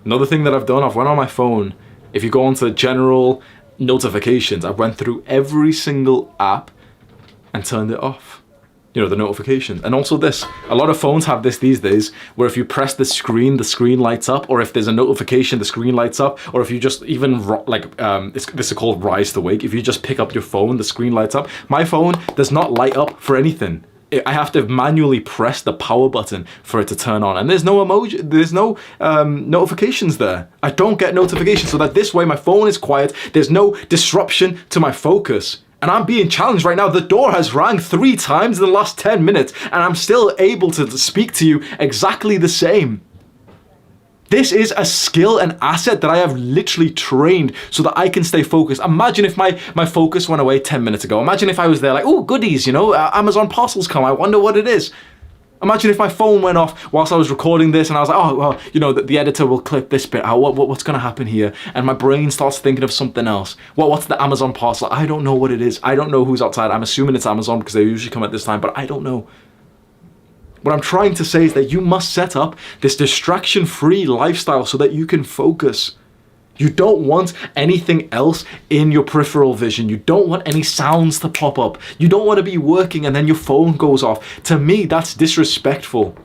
Another thing that I've done, I've went on my phone. If you go onto general notifications, I went through every single app and turned it off. You know, the notifications. And also this, a lot of phones have this these days, where if you press the screen lights up, or if there's a notification, the screen lights up, or if you just even, like, this is called Rise to Wake, if you just pick up your phone, the screen lights up. My phone does not light up for anything. I have to manually press the power button for it to turn on, and there's no emoji, there's no notifications there. I don't get notifications, so that this way my phone is quiet, there's no disruption to my focus. And I'm being challenged right now. The door has rang 3 times in the last 10 minutes, and I'm still able to speak to you exactly the same. This is a skill and asset that I have literally trained so that I can stay focused. Imagine if my focus went away 10 minutes ago. Imagine if I was there like, oh, goodies, you know, Amazon parcels come, I wonder what it is. Imagine if my phone went off whilst I was recording this and I was like, oh, well, you know, the editor will clip this bit out. What's going to happen here? And my brain starts thinking of something else. What's the Amazon parcel? I don't know what it is. I don't know who's outside. I'm assuming it's Amazon because they usually come at this time, but I don't know. What I'm trying to say is that you must set up this distraction-free lifestyle so that you can focus. You don't want anything else in your peripheral vision. You don't want any sounds to pop up. You don't want to be working and then your phone goes off. To me, that's disrespectful.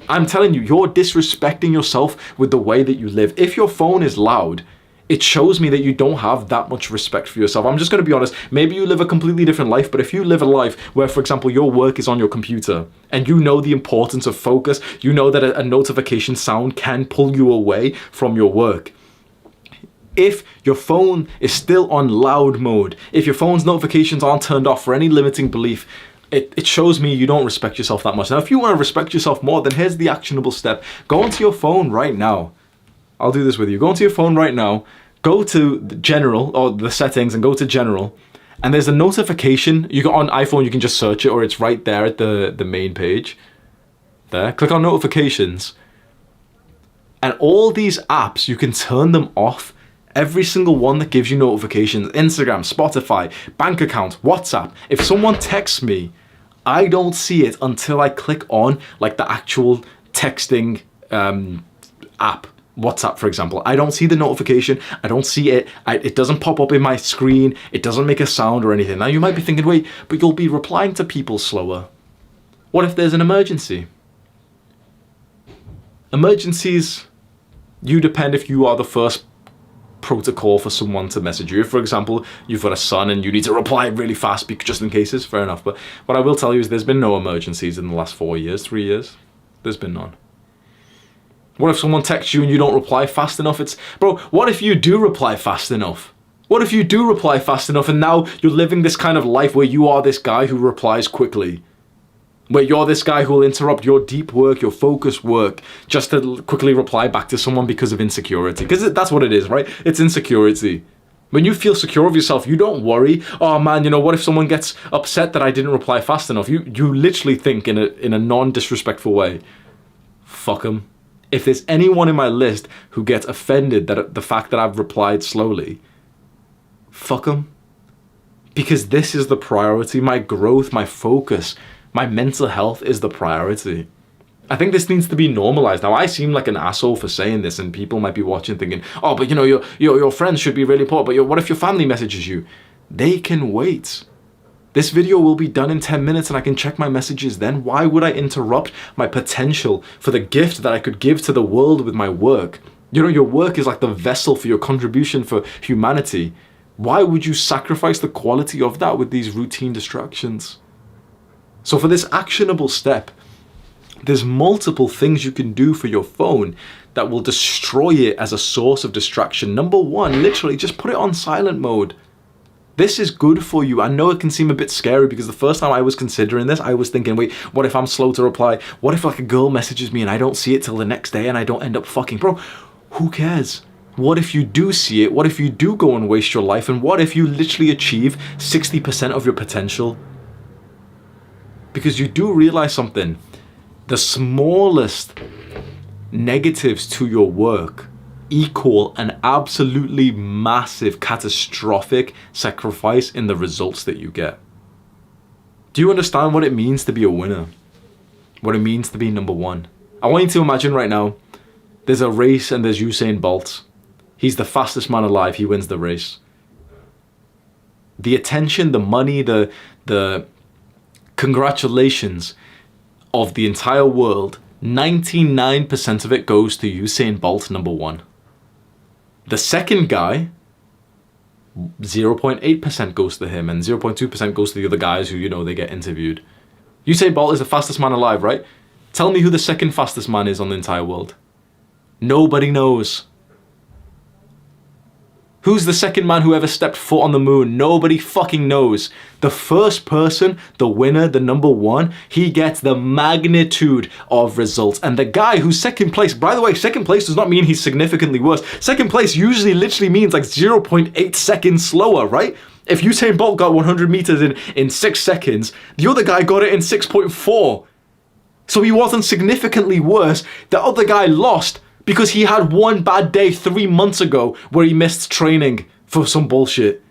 I'm telling you, you're disrespecting yourself with the way that you live. If your phone is loud, it shows me that you don't have that much respect for yourself. I'm just going to be honest. Maybe you live a completely different life, but if you live a life where, for example, your work is on your computer and you know the importance of focus, you know that a notification sound can pull you away from your work. If your phone is still on loud mode, if your phone's notifications aren't turned off for any limiting belief, it shows me you don't respect yourself that much. Now, if you want to respect yourself more, then here's the actionable step. Go onto your phone right now. I'll do this with you. Go onto your phone right now, go to the general, or the settings, and go to general. And there's a notification. You got on iPhone, you can just search it, or it's right there at the main page. There, click on notifications. And all these apps, you can turn them off. Every single one that gives you notifications, Instagram, Spotify, bank account, WhatsApp. If someone texts me, I don't see it until I click on like the actual texting app. WhatsApp, for example. I don't see the notification. I don't see it. It doesn't pop up in my screen. It doesn't make a sound or anything. Now you might be thinking, wait, but you'll be replying to people slower. What if there's an emergency? Emergencies, you depend if you are the first protocol for someone to message you. If, for example, you've got a son and you need to reply really fast just in cases, fair enough. But what I will tell you is there's been no emergencies in the last 4 years, 3 years. There's been none. What if someone texts you and you don't reply fast enough? Bro, what if you do reply fast enough? What if you do reply fast enough and now you're living this kind of life where you are this guy who replies quickly? Where you're this guy who will interrupt your deep work, your focused work, just to quickly reply back to someone because of insecurity. Because that's what it is, right? It's insecurity. When you feel secure of yourself, you don't worry, oh man, you know, what if someone gets upset that I didn't reply fast enough? You literally think in a non-disrespectful way, fuck them. If there's anyone in my list who gets offended that the fact that I've replied slowly, fuck them. Because this is the priority. My growth, my focus, my mental health is the priority. I think this needs to be normalized. Now, I seem like an asshole for saying this, and people might be watching thinking, oh, but you know, your friends should be really important, but what if your family messages you? They can wait. This video will be done in 10 minutes and I can check my messages then. Why would I interrupt my potential for the gift that I could give to the world with my work? You know, your work is like the vessel for your contribution for humanity. Why would you sacrifice the quality of that with these routine distractions? So for this actionable step, there's multiple things you can do for your phone that will destroy it as a source of distraction. Number one, literally just put it on silent mode. This is good for you. I know it can seem a bit scary because the first time I was considering this, I was thinking, wait, what if I'm slow to reply? What if like a girl messages me and I don't see it till the next day and I don't end up fucking? Bro, who cares? What if you do see it? What if you do go and waste your life? And what if you literally achieve 60% of your potential? Because you do realize something. The smallest negatives to your work equal an absolutely massive, catastrophic sacrifice in the results that you get. Do you understand what it means to be a winner? What it means to be number one? I want you to imagine right now, there's a race and there's Usain Bolt. He's the fastest man alive. He wins the race. The attention, the money, the congratulations of the entire world, 99% of it goes to Usain Bolt, number one. The second guy, 0.8% goes to him, and 0.2% goes to the other guys who, you know, they get interviewed. Usain Bolt is the fastest man alive, right? Tell me who the second fastest man is on the entire world. Nobody knows. Who's the second man who ever stepped foot on the moon? Nobody fucking knows. The first person, the winner, the number one, he gets the magnitude of results. And the guy who's second place, by the way, second place does not mean he's significantly worse. Second place usually literally means like 0.8 seconds slower, right? If Usain Bolt got 100 meters in 6 seconds, the other guy got it in 6.4. So he wasn't significantly worse. The other guy lost because he had one bad day 3 months ago where he missed training for some bullshit.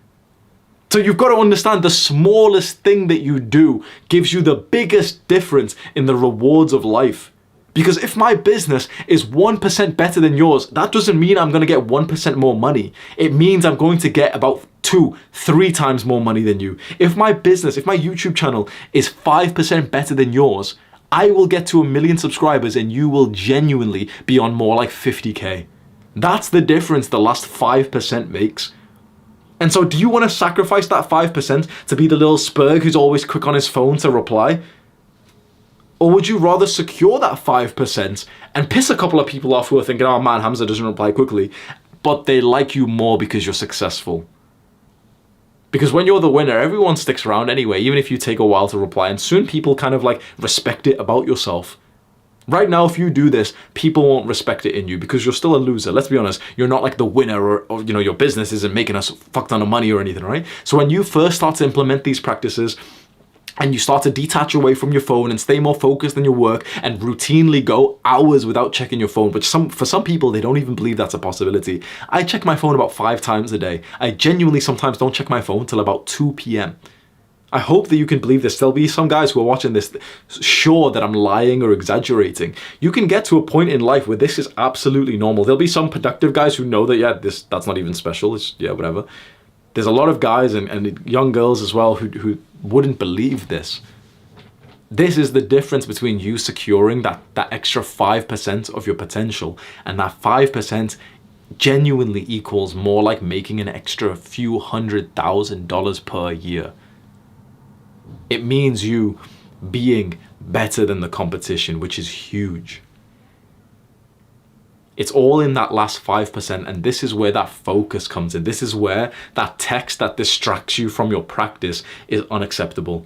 So you've got to understand the smallest thing that you do gives you the biggest difference in the rewards of life. Because if my business is 1% better than yours, that doesn't mean I'm going to get 1% more money. It means I'm going to get about 2-3 times more money than you. If my business, if my YouTube channel is 5% better than yours, I will get to 1 million subscribers and you will genuinely be on more like 50K. That's the difference the last 5% makes. And so do you want to sacrifice that 5% to be the little spurg who's always quick on his phone to reply? Or would you rather secure that 5% and piss a couple of people off who are thinking, oh man, Hamza doesn't reply quickly, but they like you more because you're successful? Because when you're the winner, everyone sticks around anyway, even if you take a while to reply, and soon people kind of like respect it about yourself. Right now, if you do this, people won't respect it in you because you're still a loser. Let's be honest, you're not like the winner, or you know, your business isn't making us fuck ton of money or anything, right? So when you first start to implement these practices, and you start to detach away from your phone and stay more focused on your work and routinely go hours without checking your phone, which for some people, they don't even believe that's a possibility. I check my phone about 5 times a day. I genuinely sometimes don't check my phone till about 2 p.m. I hope that you can believe this. There'll be some guys who are watching this sure that I'm lying or exaggerating. You can get to a point in life where this is absolutely normal. There'll be some productive guys who know that, yeah, that's not even special. It's, yeah, whatever. There's a lot of guys and young girls as well who wouldn't believe this. This is the difference between you securing that extra 5% of your potential, and that 5% genuinely equals more like making an extra few $100,000 per year. It means you being better than the competition, which is huge. It's all in that last 5%, and this is where that focus comes in. This is where that text that distracts you from your practice is unacceptable.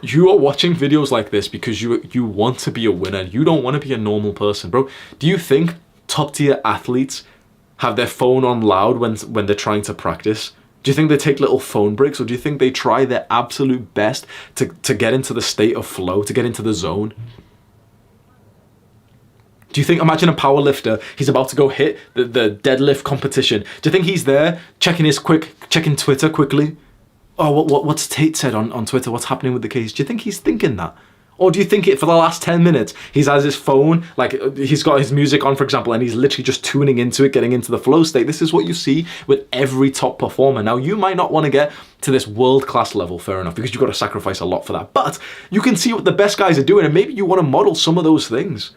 You are watching videos like this because you want to be a winner. You don't want to be a normal person, bro. Do you think top tier athletes have their phone on loud when they're trying to practice? Do you think they take little phone breaks, or do you think they try their absolute best to get into the state of flow, to get into the zone? Do you think, imagine a power lifter, he's about to go hit the deadlift competition. Do you think he's there checking Twitter quickly? Oh, what's Tate said on Twitter? What's happening with the case? Do you think he's thinking that? Or do you think it for the last 10 minutes, he's has his phone, like he's got his music on, for example, and he's literally just tuning into it, getting into the flow state? This is what you see with every top performer. Now, you might not want to get to this world-class level, fair enough, because you've got to sacrifice a lot for that. But you can see what the best guys are doing, and maybe you want to model some of those things.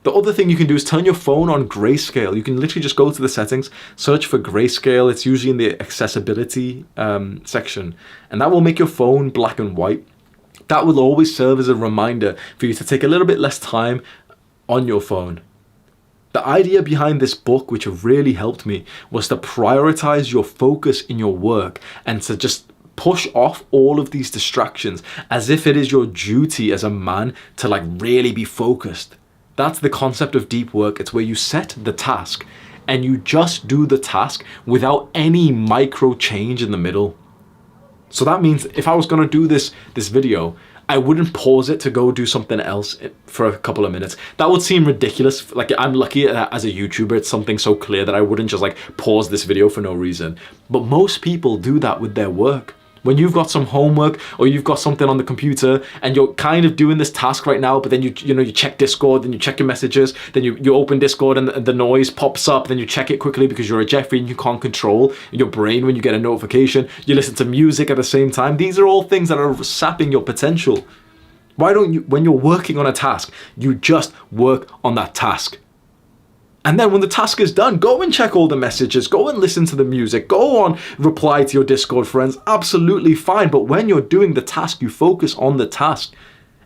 The other thing you can do is turn your phone on grayscale. You can literally just go to the settings, search for grayscale. It's usually in the accessibility section, and that will make your phone black and white. That will always serve as a reminder for you to take a little bit less time on your phone. The idea behind this book, which really helped me, was to prioritize your focus in your work and to just push off all of these distractions as if it is your duty as a man to really be focused. That's the concept of deep work. It's where you set the task and you just do the task without any micro change in the middle. So that means if I was gonna do this video, I wouldn't pause it to go do something else for a couple of minutes. That would seem ridiculous. Like, I'm lucky that as a YouTuber, it's something so clear that I wouldn't just like pause this video for no reason. But most people do that with their work. When you've got some homework or you've got something on the computer and you're kind of doing this task right now, but then you check Discord, then you check your messages, then you open Discord and the noise pops up, then you check it quickly because you're a Jeffrey and you can't control your brain when you get a notification. You listen to music at the same time. These are all things that are sapping your potential. Why don't you, when you're working on a task, you just work on that task? And then when the task is done, go and check all the messages, go and listen to the music, go on, reply to your Discord friends, absolutely fine. But when you're doing the task, you focus on the task.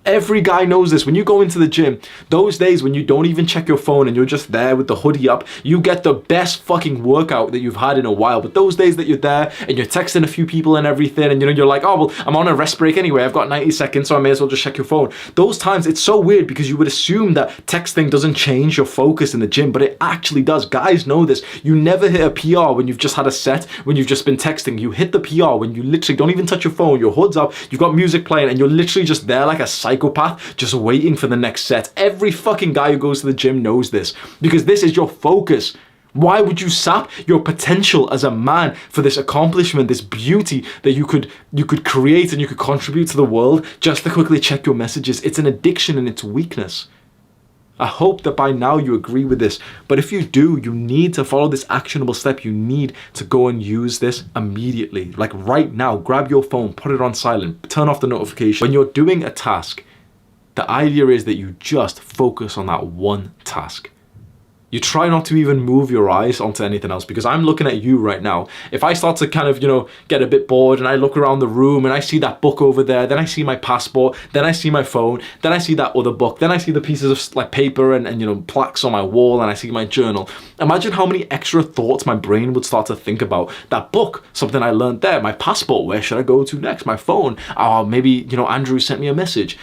Every guy knows this. When you go into the gym, those days when you don't even check your phone and you're just there with the hoodie up, you get the best fucking workout that you've had in a while. But those days that you're there and you're texting a few people and everything, and you're like, oh, well, I'm on a rest break anyway. I've got 90 seconds, so I may as well just check your phone. Those times, it's so weird because you would assume that texting doesn't change your focus in the gym, but it actually does. Guys know this. You never hit a PR when you've just had a set, when you've just been texting. You hit the PR when you literally don't even touch your phone, your hood's up, you've got music playing, and you're literally just there like a psychopath, just waiting for the next set. Every fucking guy who goes to the gym knows this, because this is your focus. Why would you sap your potential as a man for this accomplishment, this beauty that you could create and you could contribute to the world just to quickly check your messages? It's an addiction and it's weakness. I hope that by now you agree with this, but if you do, you need to follow this actionable step. You need to go and use this immediately. Like right now, grab your phone, put it on silent, turn off the notification. When you're doing a task, the idea is that you just focus on that one task. You try not to even move your eyes onto anything else, because I'm looking at you right now. If I start to kind of, get a bit bored and I look around the room and I see that book over there, then I see my passport, then I see my phone, then I see that other book, then I see the pieces of like paper and plaques on my wall, and I see my journal. Imagine how many extra thoughts my brain would start to think about. That book, something I learned there, my passport, where should I go to next? My phone, maybe, Andrew sent me a message.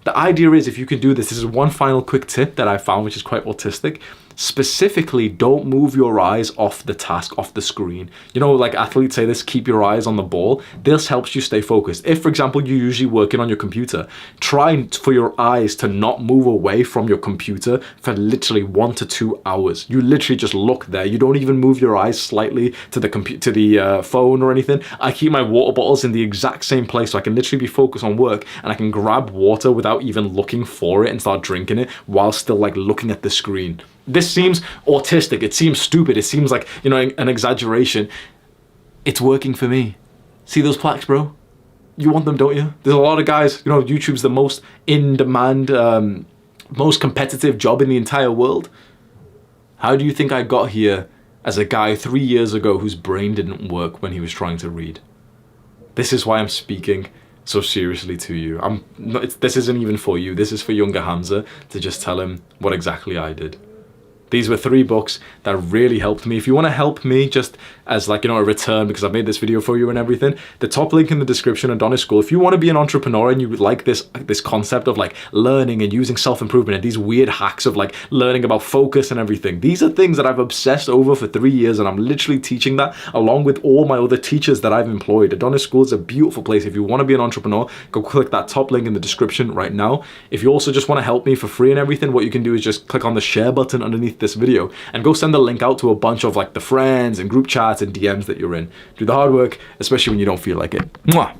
The idea is, if you can do this, this is one final quick tip that I found, which is quite autistic. Specifically, don't move your eyes off the task, off the screen. Like athletes say this, keep your eyes on the ball. This helps you stay focused. If, for example, you're usually working on your computer, try for your eyes to not move away from your computer for literally 1 to 2 hours. You literally just look there. You don't even move your eyes slightly to the phone or anything. I keep my water bottles in the exact same place, so I can literally be focused on work and I can grab water without even looking for it and start drinking it while still like looking at the screen. This seems autistic, it seems stupid, it seems like, an exaggeration. It's working for me. See those plaques, bro? You want them, don't you? There's a lot of guys, YouTube's the most in-demand, most competitive job in the entire world. How do you think I got here as a guy 3 years ago whose brain didn't work when he was trying to read? This is why I'm speaking so seriously to you. This isn't even for you, this is for younger Hamza, to just tell him what exactly I did. These were 3 books that really helped me. If you want to help me just as like, a return because I've made this video for you and everything, the top link in the description, Adonis School. If you want to be an entrepreneur and you would like this concept of like learning and using self-improvement and these weird hacks of like learning about focus and everything, these are things that I've obsessed over for 3 years, and I'm literally teaching that along with all my other teachers that I've employed. Adonis School is a beautiful place. If you want to be an entrepreneur, go click that top link in the description right now. If you also just want to help me for free and everything, what you can do is just click on the share button underneath this video and go send the link out to a bunch of like the friends and group chats and DMs that you're in. Do the hard work, especially when you don't feel like it. Mwah!